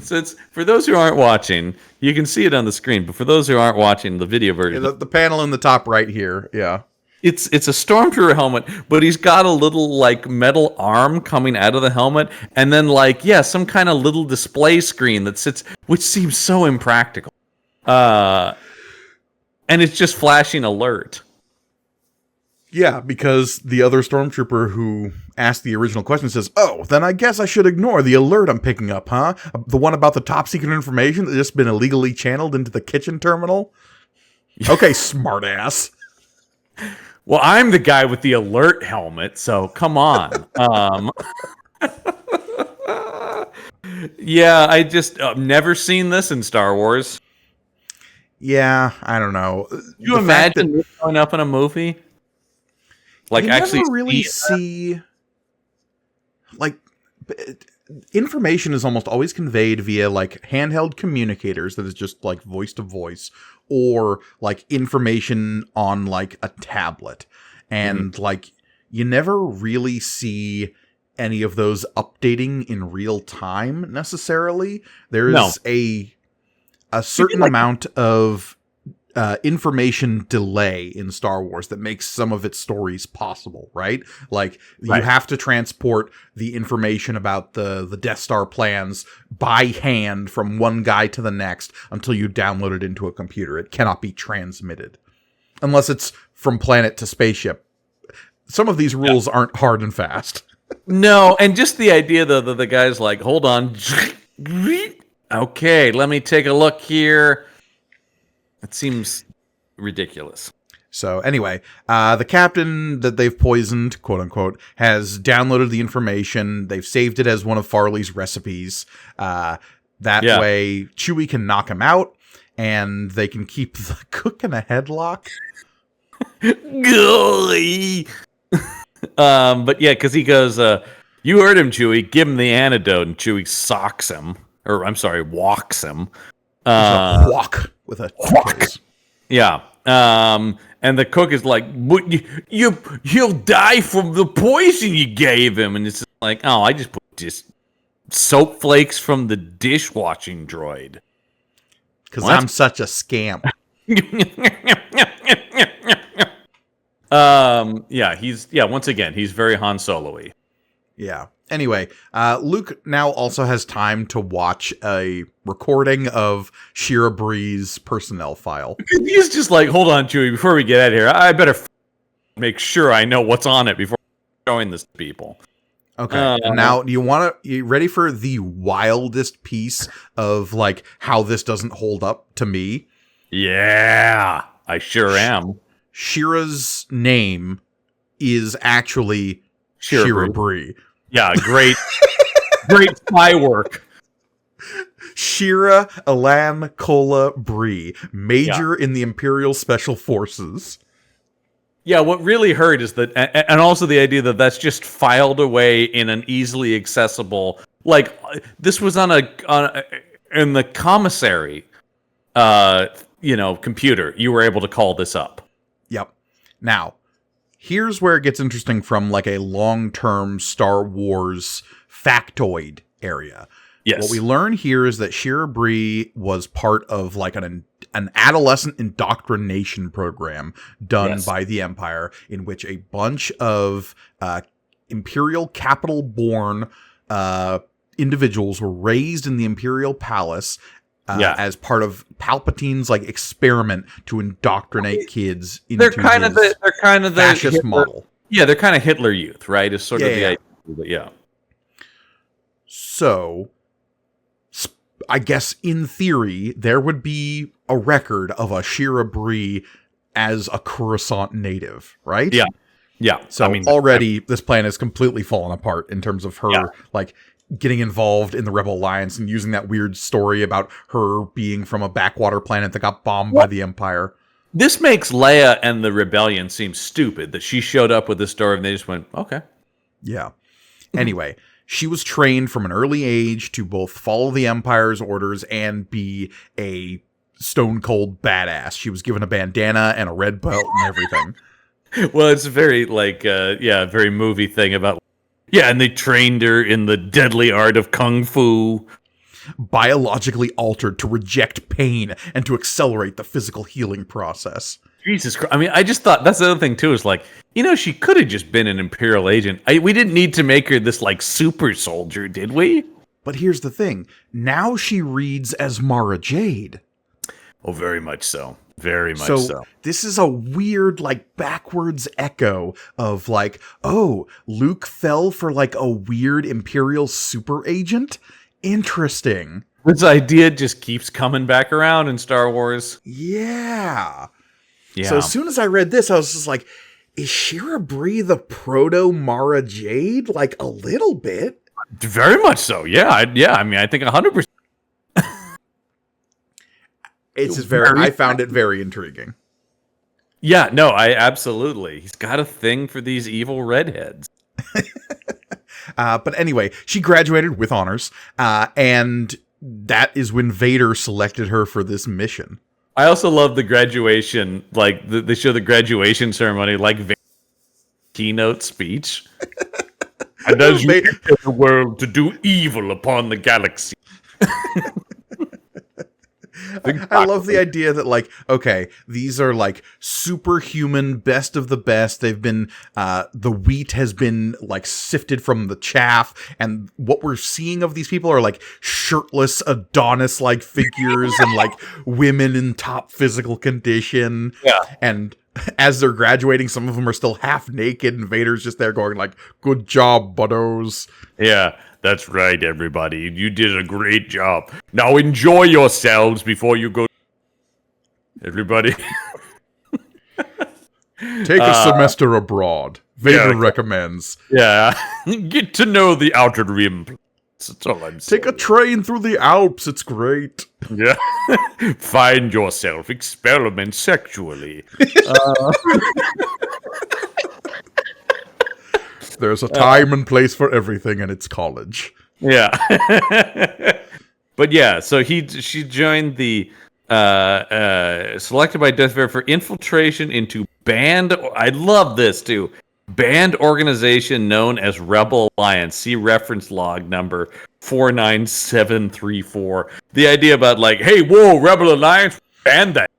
So it's, for those who aren't watching, you can see it on the screen, but for those who aren't watching the video version... Yeah, the panel in the top right here, yeah. It's a stormtrooper helmet, but he's got a little like metal arm coming out of the helmet, and then some kind of little display screen that sits, which seems so impractical. And it's just flashing alert. Yeah, because the other stormtrooper who asked the original question says, "Oh, then I guess I should ignore the alert I'm picking up, huh? The one about the top secret information that's just been illegally channeled into the kitchen terminal? Okay, smartass." Well, I'm the guy with the alert helmet, so come on. Yeah, I just never seen this in Star Wars. Yeah, I don't know. You imagine this showing up in a movie? Like, you actually never really see information is almost always conveyed via handheld communicators that is just voice to voice, or information on a tablet, and you never really see any of those updating in real time necessarily. There's a certain amount of information delay in Star Wars that makes some of its stories possible, right? You have to transport the information about the Death Star plans by hand from one guy to the next until you download it into a computer. It cannot be transmitted unless it's from planet to spaceship. Some of these rules aren't hard and fast. No, and just the idea that the guy's like, hold on. Okay, let me take a look here. It seems ridiculous. So anyway, the captain that they've poisoned, quote unquote, has downloaded the information. They've saved it as one of Farley's recipes. That way Chewie can knock him out, and they can keep the cook in a headlock. But yeah, because he goes, you heard him, Chewie. Give him the antidote, and Chewie socks him. Or, I'm sorry, walks him. Walk with a walk. Yeah. And the cook is like, he'll die from the poison you gave him. And it's just like, oh, I just put just soap flakes from the dishwashing droid. Because I'm such a scamp. Once again, he's very Han Solo-y. Yeah. Anyway, Luke now also has time to watch a recording of Shira Bree's personnel file. He's just like, hold on, Chewie, before we get out of here, I better make sure I know what's on it before showing this to people. Okay, now you ready for the wildest piece of how this doesn't hold up to me? Yeah, I sure am. Shira's name is actually Shira Bree. Yeah, great spy work. Shira Elan Kola Bree, Major in the Imperial Special Forces. Yeah, what really hurt is that, and also the idea that that's just filed away in an easily accessible, this was in the commissary, computer. You were able to call this up. Yep. Now, here's where it gets interesting from a long-term Star Wars factoid area. Yes. What we learn here is that Shira Bree was part of an adolescent indoctrination program done by the Empire, in which a bunch of Imperial capital-born individuals were raised in the Imperial Palace as part of Palpatine's experiment to indoctrinate kids into his fascist model. Yeah, they're kind of Hitler Youth, right? Is sort of the idea. But yeah. So, I guess in theory, there would be a record of a Shira Bree as a Coruscant native, right? Yeah. Yeah. So already this plan has completely fallen apart in terms of her like getting involved in the Rebel Alliance and using that weird story about her being from a backwater planet that got bombed by the Empire. This makes Leia and the rebellion seem stupid that she showed up with this story and they just went, okay. Yeah. Anyway, she was trained from an early age to both follow the Empire's orders and be a stone cold badass. She was given a bandana and a red belt and everything. Well, it's a very very movie thing about, and they trained her in the deadly art of kung fu. Biologically altered to reject pain and to accelerate the physical healing process. Jesus Christ. I mean, I just thought that's the other thing too, is like, she could have just been an Imperial agent. We didn't need to make her this like super soldier, did we? But here's the thing. Now she reads as Mara Jade. Oh, very much so. Very much so. This is a weird, like, backwards echo of, like, oh, Luke fell for, like, a weird Imperial super agent? Interesting. This idea just keeps coming back around in Star Wars. Yeah. So as soon as I read this, I was just like, is Shira Bree the proto Mara Jade? Like, a little bit. Very much so. Yeah. I mean, I think 100%. It's just I found it very intriguing. Yeah, no, absolutely. He's got a thing for these evil redheads. But anyway, she graduated with honors, and that is when Vader selected her for this mission. I also love the graduation, like they show the graduation ceremony, like Vader's keynote speech. And as you enter the world to do evil upon the galaxy. I love the idea that, like, okay, these are like superhuman, best of the best. They've been, the wheat has been like sifted from the chaff, and what we're seeing of these people are like shirtless Adonis-like figures and like women in top physical condition. Yeah. And as they're graduating, some of them are still half naked, and Vader's just there going like, "Good job, buddos." Yeah. That's right, everybody. You did a great job. Now enjoy yourselves before you go. Everybody. Take a semester abroad. Vader recommends. Yeah. Get to know the Outer Rim. That's all I'm saying. Take a train through the Alps. It's great. Yeah. Find yourself. Experiment sexually. There's a time and place for everything, and it's college. Yeah. But yeah, so she joined the selected by Darth Vader for infiltration into I love this too. Banned organization known as Rebel Alliance. See reference log number 49734. The idea about like, hey, whoa, Rebel Alliance, ban that.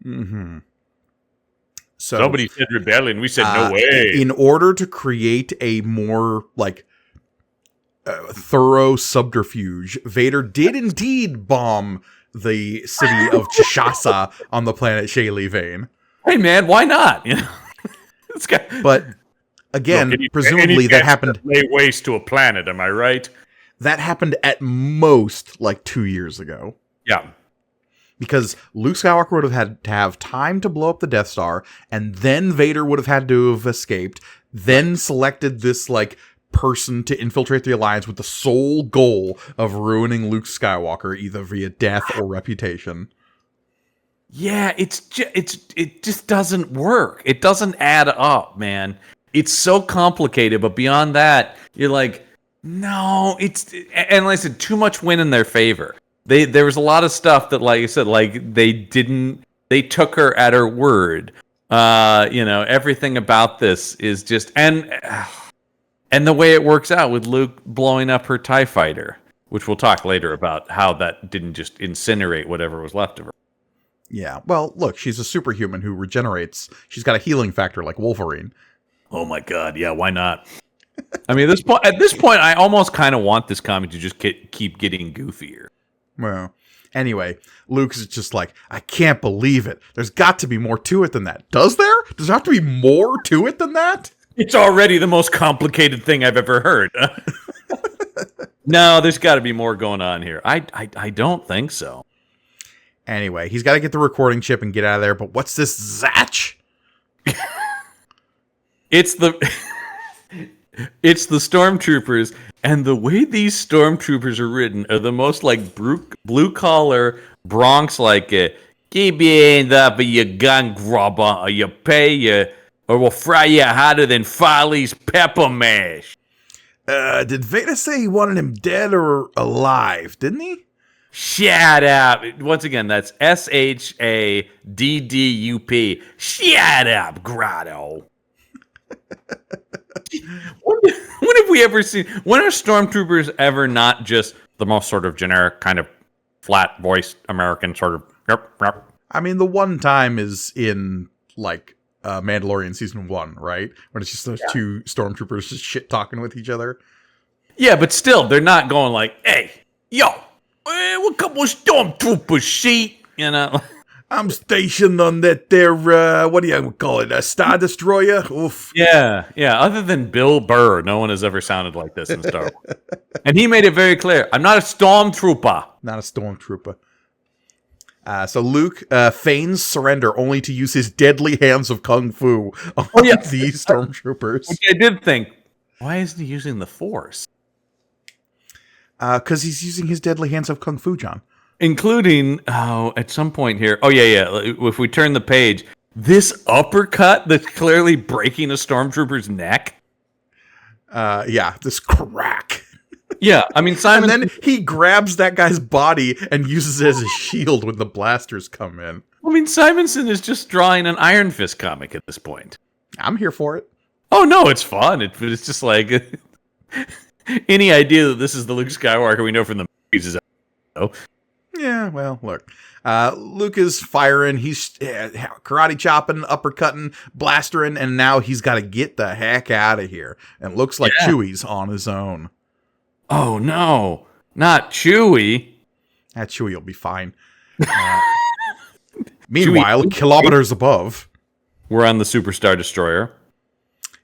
Mm-hmm. So somebody said rebellion. We said no way. In order to create a more like thorough subterfuge, Vader did indeed bomb the city of Chishasa on the planet Shaylee Vane. Hey man, why not? But again, presumably that happened. Lay waste to a planet. Am I right? That happened at most like 2 years ago. Yeah. Because Luke Skywalker would have had to have time to blow up the Death Star, and then Vader would have had to have escaped, then selected this, like, person to infiltrate the Alliance with the sole goal of ruining Luke Skywalker, either via death or reputation. Yeah, it just doesn't work. It doesn't add up, man. It's so complicated, but beyond that, you're like, no, and like I said, too much win in their favor. There was a lot of stuff that, like I said, like they took her at her word. Everything about this is just, and the way it works out with Luke blowing up her TIE fighter, which we'll talk later about how that didn't just incinerate whatever was left of her. Yeah. Well, look, she's a superhuman who regenerates. She's got a healing factor like Wolverine. Oh my God. Yeah. Why not? I mean, at this point, I almost kind of want this comic to just keep getting goofier. Well, anyway, Luke's just like, I can't believe it. There's got to be more to it than that. Does there? Does there have to be more to it than that? It's already the most complicated thing I've ever heard. No, there's got to be more going on here. I don't think so. Anyway, he's got to get the recording chip and get out of there. But what's this Zatch? It's the stormtroopers, and the way these stormtroopers are written are the most like blue collar Bronx like keep your hands up of your gun grubber, or you pay or we'll fry you hotter than Farley's pepper mash. Did Vader say he wanted him dead or alive? Didn't he? Shut up. Once again, that's SHADDUP. Shut up, Grotto. When have we ever seen... When are stormtroopers ever not just the most sort of generic kind of flat voiced American sort of... Yep. I mean, the one time is in, like, Mandalorian Season 1, right? When it's just those two stormtroopers just shit-talking with each other. Yeah, but still, they're not going like, hey, yo, we're a couple of stormtroopers, see? You know? I'm stationed on that there, what do you call it, a Star Destroyer? Oof. Yeah. Other than Bill Burr, no one has ever sounded like this in Star Wars. And he made it very clear, I'm not a stormtrooper. Not a stormtrooper. So Luke feigns surrender only to use his deadly hands of kung fu on these stormtroopers. Which I did think, why isn't he using the Force? Because he's using his deadly hands of kung fu, John. Including, at some point here, if we turn the page, this uppercut that's clearly breaking a stormtrooper's neck. This crack. Yeah, I mean, Simon... And then he grabs that guy's body and uses it as a shield when the blasters come in. I mean, Simonson is just drawing an Iron Fist comic at this point. I'm here for it. Oh, no, it's fun. It's just like... any idea that this is the Luke Skywalker we know from the movies is... Yeah, well, look. Luke is firing. He's karate chopping, uppercutting, blastering, and now he's got to get the heck out of here. And it looks like Chewie's on his own. Oh, no. Not Chewie. Chewie will be fine. Meanwhile, kilometers above. We're on the Superstar Destroyer.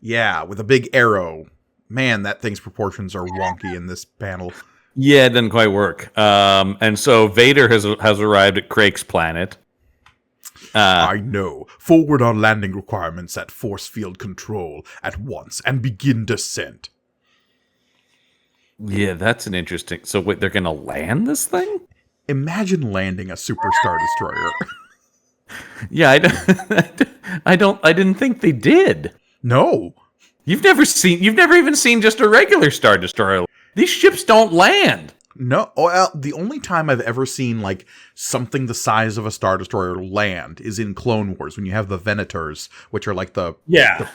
Yeah, with a big arrow. Man, that thing's proportions are wonky in this panel. Yeah, it doesn't quite work. And so Vader has arrived at Crake's planet. I know. Forward on landing requirements at force field control at once and begin descent. Yeah, that's an interesting... So wait, they're going to land this thing? Imagine landing a Superstar Destroyer. Yeah, I didn't think they did. No. You've never even seen just a regular Star Destroyer. These ships don't land. No, well, the only time I've ever seen like something the size of a Star Destroyer land is in Clone Wars when you have the Venators, which are like the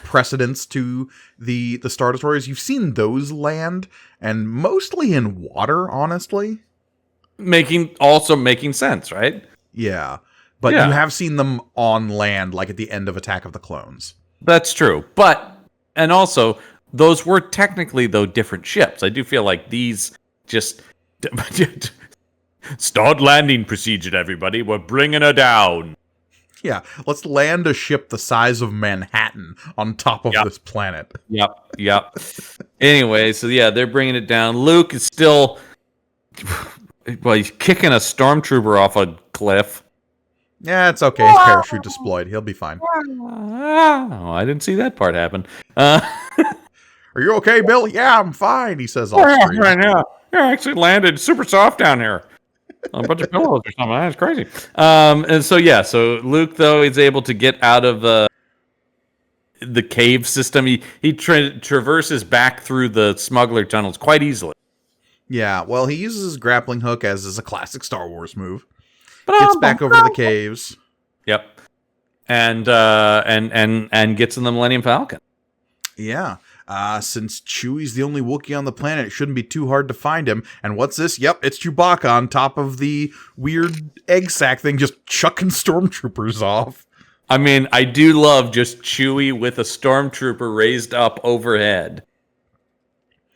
precedents to the Star Destroyers. You've seen those land, and mostly in water, honestly. Making sense, right? Yeah, but you have seen them on land, like at the end of Attack of the Clones. That's true, and also those were technically though different ships. I do feel like these just. Start landing procedure, everybody. We're bringing her down. Yeah, let's land a ship the size of Manhattan on top of this planet. Yep. Anyway, so they're bringing it down. Luke is still... Well, he's kicking a stormtrooper off a cliff. Yeah, it's okay. His parachute desployed. He'll be fine. Oh, I didn't see that part happen. Are you okay, Bill? Yeah, I'm fine, he says off screen. Yeah, I actually landed super soft down here. A bunch of pillows or something. That's crazy. And so Luke, though, is able to get out of the cave system. He traverses back through the smuggler tunnels quite easily. Yeah, well, he uses his grappling hook, as is a classic Star Wars move. Gets back over to the caves. Yep. And gets in the Millennium Falcon. Yeah. Since Chewie's the only Wookiee on the planet, it shouldn't be too hard to find him. And what's this? Yep, it's Chewbacca on top of the weird egg sack thing, just chucking stormtroopers off. I mean, I do love just Chewie with a stormtrooper raised up overhead.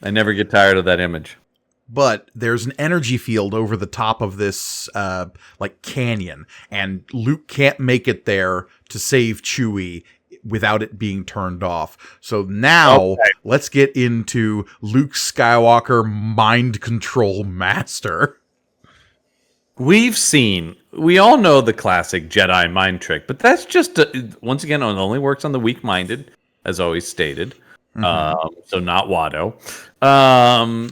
I never get tired of that image. But there's an energy field over the top of this, canyon. And Luke can't make it there to save Chewie without it being turned off. So now let's get into Luke Skywalker, mind control master. We all know the classic Jedi mind trick, but that's just, once again, it only works on the weak-minded, as always stated. So not Watto.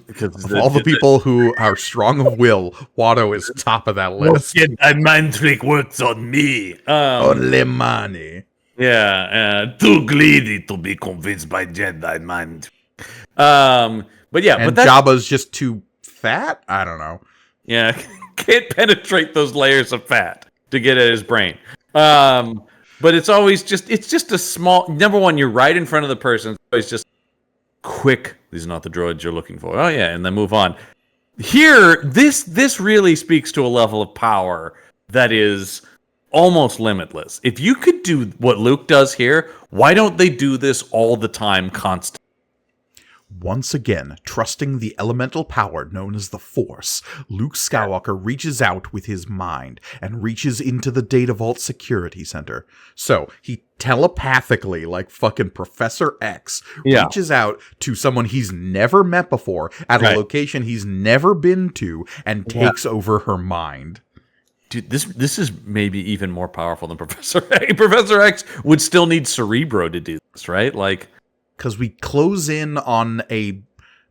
Because of all the people who are strong of will, Watto is top of that list. Jedi mind trick works on me. Only money. Yeah, too greedy to be convinced by Jedi mind. But yeah, and but Jabba's just too fat? I don't know. Yeah, can't penetrate those layers of fat to get at his brain. But it's always just a small, number one, you're right in front of the person. It's always just quick. These are not the droids you're looking for. Oh yeah, and then move on. Here, this really speaks to a level of power that is almost limitless. If you could do what Luke does here, why don't they do this all the time, constantly? Once again, trusting the elemental power known as the Force, Luke Skywalker reaches out with his mind and reaches into the Data Vault Security Center. So, he telepathically, like fucking Professor X, reaches out to someone he's never met before at a location he's never been to and takes over her mind. Dude, this is maybe even more powerful than Professor X. Professor X would still need Cerebro to do this, right? Like, because we close in on a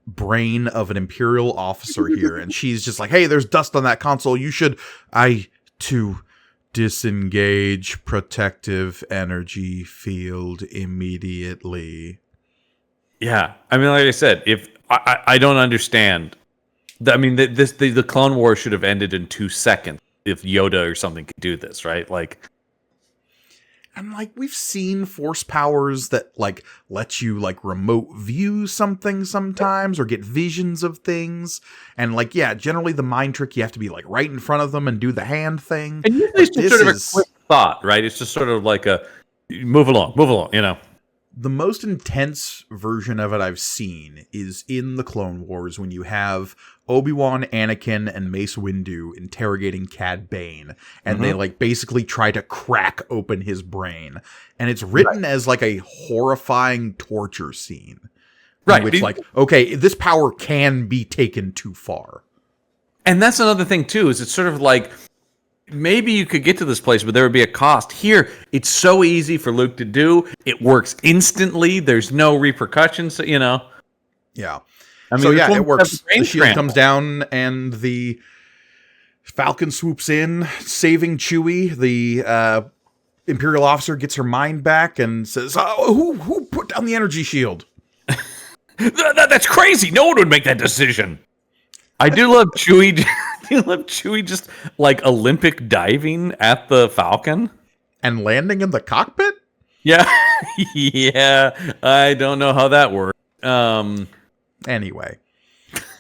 brain of an Imperial officer here, and she's just like, hey, there's dust on that console. You should, to disengage protective energy field immediately. Yeah. I mean, like I said, if I don't understand. I mean, the Clone Wars should have ended in 2 seconds if Yoda or something could do this, right? Like, and like we've seen force powers that like let you like remote view something sometimes or get visions of things. And like, yeah, generally the mind trick, you have to be like right in front of them and do the hand thing. And usually it's just sort of a quick thought, right? It's just sort of like a move along, you know. The most intense version of it I've seen is in the Clone Wars when you have Obi-Wan, Anakin, and Mace Windu interrogating Cad Bane, and they like basically try to crack open his brain. And it's written as like a horrifying torture scene. Right. Which like, okay, this power can be taken too far. And that's another thing too, is it's sort of like, maybe you could get to this place, but there would be a cost. Here, it's so easy for Luke to do. It works instantly. There's no repercussions, you know? Yeah. I mean, so yeah, it works. The shield comes down and the Falcon swoops in, saving Chewie. The Imperial officer gets her mind back and says, who put down the energy shield? That's crazy. No one would make that decision. I do love Chewie. I love Chewie just like Olympic diving at the Falcon and landing in the cockpit. Yeah, yeah. I don't know how that worked. Anyway,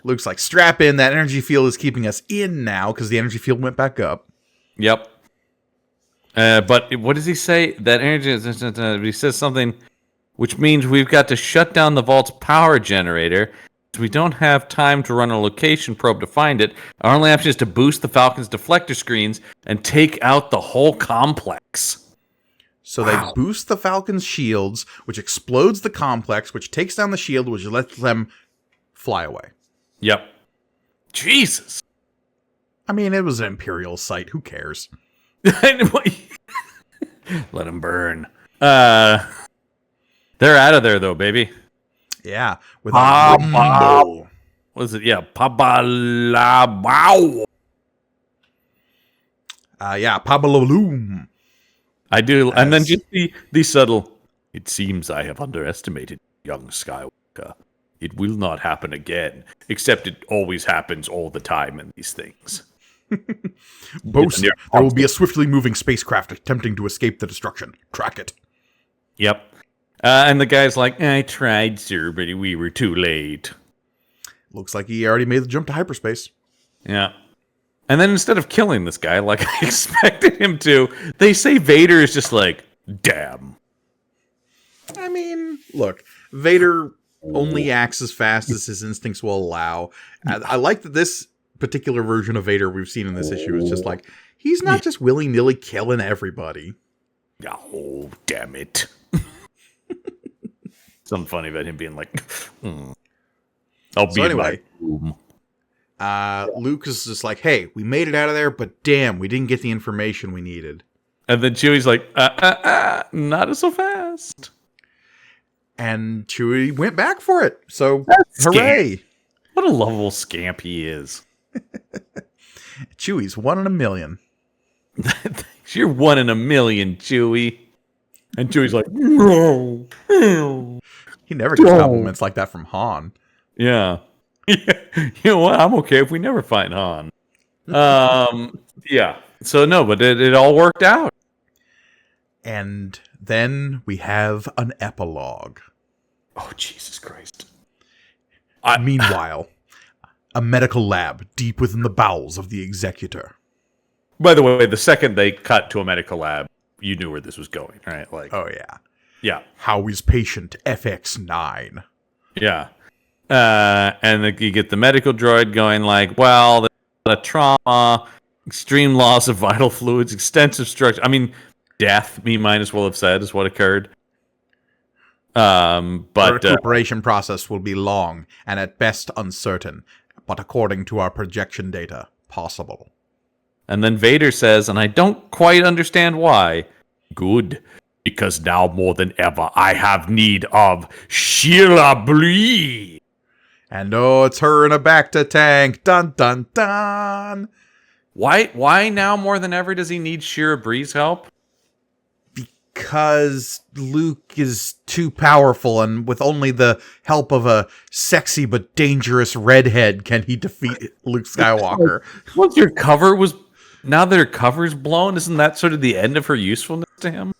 Luke's like, strap in. That energy field is keeping us in now because the energy field went back up. Yep. But what does he say? That energy. He says something, which means we've got to shut down the vault's power generator. We don't have time to run a location probe to find it. Our only option is to boost the Falcon's deflector screens and take out the whole complex. So they boost the Falcon's shields, which explodes the complex, which takes down the shield, which lets them fly away. Yep. Jesus. I mean, it was an Imperial site. Who cares? Let them burn. They're out of there, though, baby. Yeah, with a what is it? Yeah, Pabalabao. Yeah, Pabaloom. I do, and then just the subtle. It seems I have underestimated young Skywalker. It will not happen again, except it always happens all the time in these things. Boast, there will be a swiftly moving spacecraft attempting to escape the destruction. Track it. Yep. And the guy's like, I tried, sir, but we were too late. Looks like he already made the jump to hyperspace. Yeah. And then instead of killing this guy like I expected him to, they say Vader is just like, damn. I mean, look, Vader only acts as fast as his instincts will allow. I like that this particular version of Vader we've seen in this issue is just like, he's not just willy-nilly killing everybody. Oh, damn it. Something funny about him being like, I'll be anyway, in my room. Luke is just like, hey, we made it out of there, but damn, we didn't get the information we needed. And then Chewie's like, not so fast. And Chewie went back for it. So, That's hooray. Scamp. What a lovable scamp he is. Chewie's 1 in a million. You're 1 in a million, Chewie. And Chewie's like, no. He never gets compliments like that from Han. Yeah. You know what? I'm okay if we never find Han. Yeah. So, no, but it all worked out. And then we have an epilogue. Oh, Jesus Christ. Meanwhile, a medical lab deep within the bowels of the Executor. By the way, the second they cut to a medical lab, you knew where this was going, right? Like, oh, yeah. Yeah. Howie's patient, FX9. Yeah. And you get the medical droid going like, well, the trauma, extreme loss of vital fluids, extensive structure. I mean, death, we might as well have said, is what occurred. But the recuperation process will be long and at best uncertain, but according to our projection data, possible. And then Vader says, and I don't quite understand why, good, because now more than ever I have need of Sheila Blee. And oh, it's her in a Bacta tank. Dun, dun, dun. Why now more than ever does he need Shira Bree's help? Because Luke is too powerful, and with only the help of a sexy but dangerous redhead can he defeat Luke Skywalker. Once your cover was... Now that her cover's blown, isn't that sort of the end of her usefulness to him?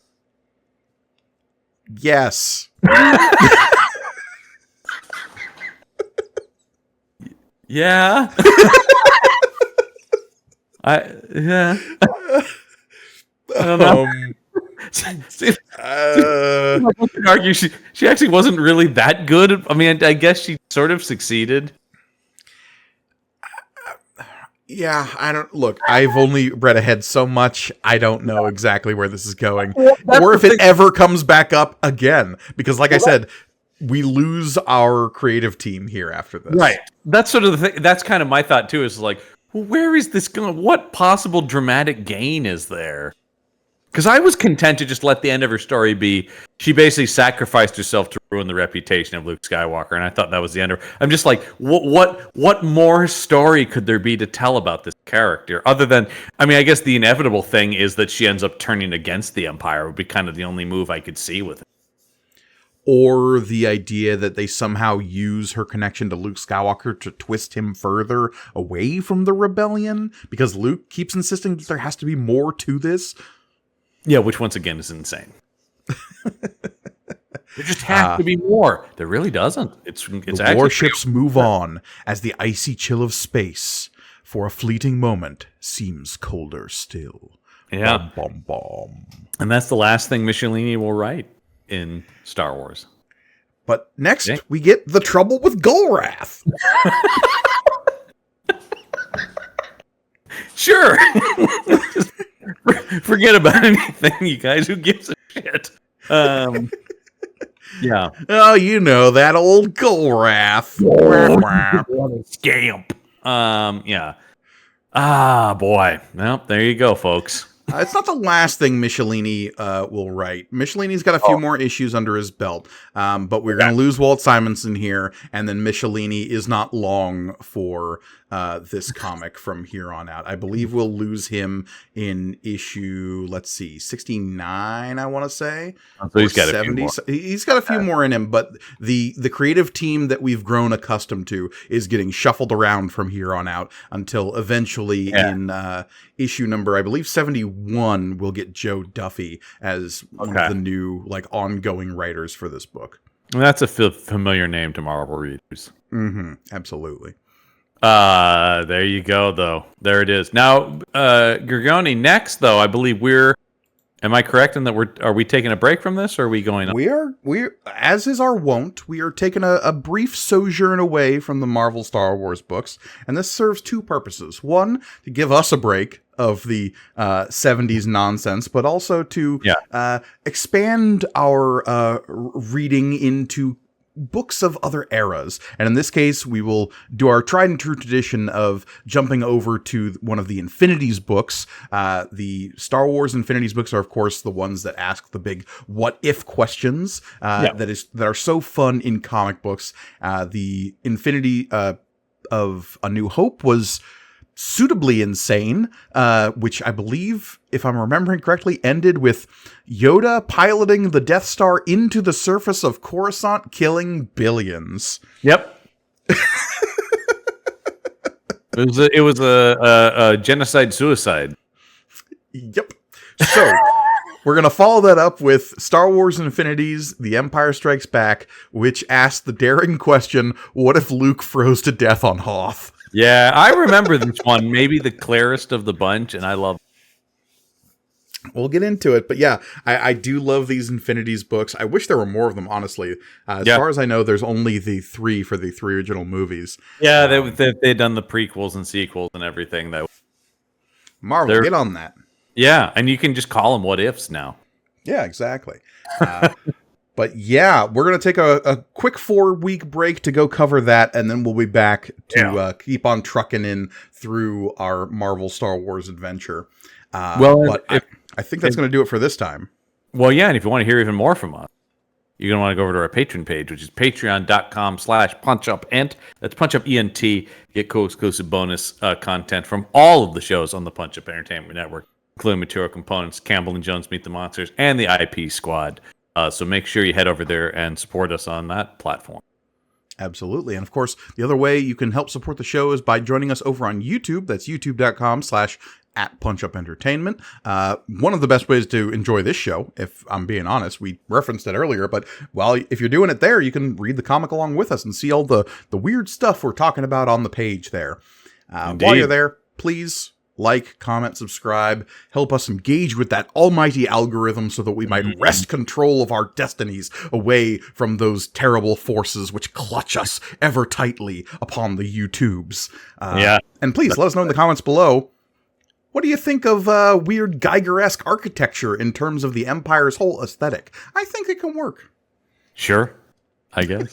Yes. Yeah. Yeah. I don't know. I could argue she actually wasn't really that good. I mean, I guess she sort of succeeded. Yeah, I don't... Look, I've only read ahead so much, I don't know exactly where this is going. Or if it ever comes back up again. Because like I said, we lose our creative team here after this. Right. That's sort of the thing. That's kind of my thought, too, is like, well, where is this going? What possible dramatic gain is there? Because I was content to just let the end of her story be, she basically sacrificed herself to ruin the reputation of Luke Skywalker, and I thought that was the end of her. I'm just like, what more story could there be to tell about this character? Other than, I mean, I guess the inevitable thing is that she ends up turning against the Empire would be kind of the only move I could see with it. Or the idea that they somehow use her connection to Luke Skywalker to twist him further away from the rebellion, because Luke keeps insisting that there has to be more to this. Yeah, which once again is insane. There just has to be more. There really doesn't. It's the warships move on as the icy chill of space, for a fleeting moment, seems colder still. Yeah. Bum, bum, bum. And that's the last thing Michelini will write in Star Wars. But next, we get The Trouble with Golrath. Sure. Forget about anything, you guys. Who gives a shit? Yeah. Oh, you know, that old Golrath. Scamp. Yeah. Ah, boy. Well, there you go, folks. It's not the last thing Michelini will write. Michelini's got a few more issues under his belt, but we're going to lose Walt Simonson here, and then Michelini is not long for this comic from here on out. I believe we'll lose him in issue, let's see, 69, I want to say. So he's got 70. He's got a few more in him, but the creative team that we've grown accustomed to is getting shuffled around from here on out until eventually in issue number, I believe, 71, we'll get Joe Duffy as one of the new, like, ongoing writers for this book. Well, that's a familiar name to Marvel readers. Mm-hmm. Absolutely. There you go, though. There it is. Now, Gorgoni, next, though, I believe am I correct in that are we taking a break from this, or are we going on? We're as is our wont, we are taking a brief sojourn away from the Marvel Star Wars books, and this serves two purposes. One, to give us a break of the 70s nonsense, but also to Yeah. expand our reading into books of other eras. And in this case, we will do our tried and true tradition of jumping over to one of the Infinities books. The Star Wars Infinities books are, of course, the ones that ask the big what if questions that are so fun in comic books. The Infinity of A New Hope was suitably insane, which I believe, if I'm remembering correctly, ended with Yoda piloting the Death Star into the surface of Coruscant, killing billions. Yep. It was a genocide suicide. Yep. So we're going to follow that up with Star Wars Infinities, The Empire Strikes Back, which asked the daring question, what if Luke froze to death on Hoth? Yeah, I remember this one, maybe the clearest of the bunch, and I love it. We'll get into it, but yeah, I do love these Infinities books. I wish there were more of them, honestly. As far as I know, there's only the 3 for the 3 original movies. Yeah, they've done the prequels and sequels and everything. Marvel, get on that. Yeah, and you can just call them what ifs now. Yeah, exactly. But yeah, we're going to take a quick 4-week break to go cover that, and then we'll be back to keep on trucking in through our Marvel Star Wars adventure. But I think that's going to do it for this time. Well, yeah, and if you want to hear even more from us, you're going to want to go over to our Patreon page, which is patreon.com/punchupent. That's punchupent. Get cool exclusive bonus content from all of the shows on the Punch Up Entertainment Network, including Material Components, Campbell and Jones Meet the Monsters, and the IP Squad. So make sure you head over there and support us on that platform. Absolutely. And of course, the other way you can help support the show is by joining us over on YouTube. That's youtube.com/@punchupentertainment. One of the best ways to enjoy this show, if I'm being honest, we referenced it earlier, but if you're doing it there, you can read the comic along with us and see all the weird stuff we're talking about on the page there. While you're there, please like, comment, subscribe, help us engage with that almighty algorithm so that we might wrest control of our destinies away from those terrible forces which clutch us ever tightly upon the YouTubes. And please let us know in the comments below, what do you think of weird Geiger-esque architecture in terms of the Empire's whole aesthetic? I think it can work. Sure, I guess.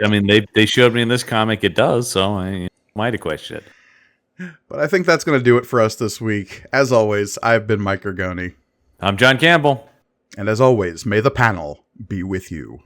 I mean, they showed me in this comic it does, so I might have questioned it. But I think that's going to do it for us this week. As always, I've been Mike Ergoni. I'm John Campbell. And as always, may the panel be with you.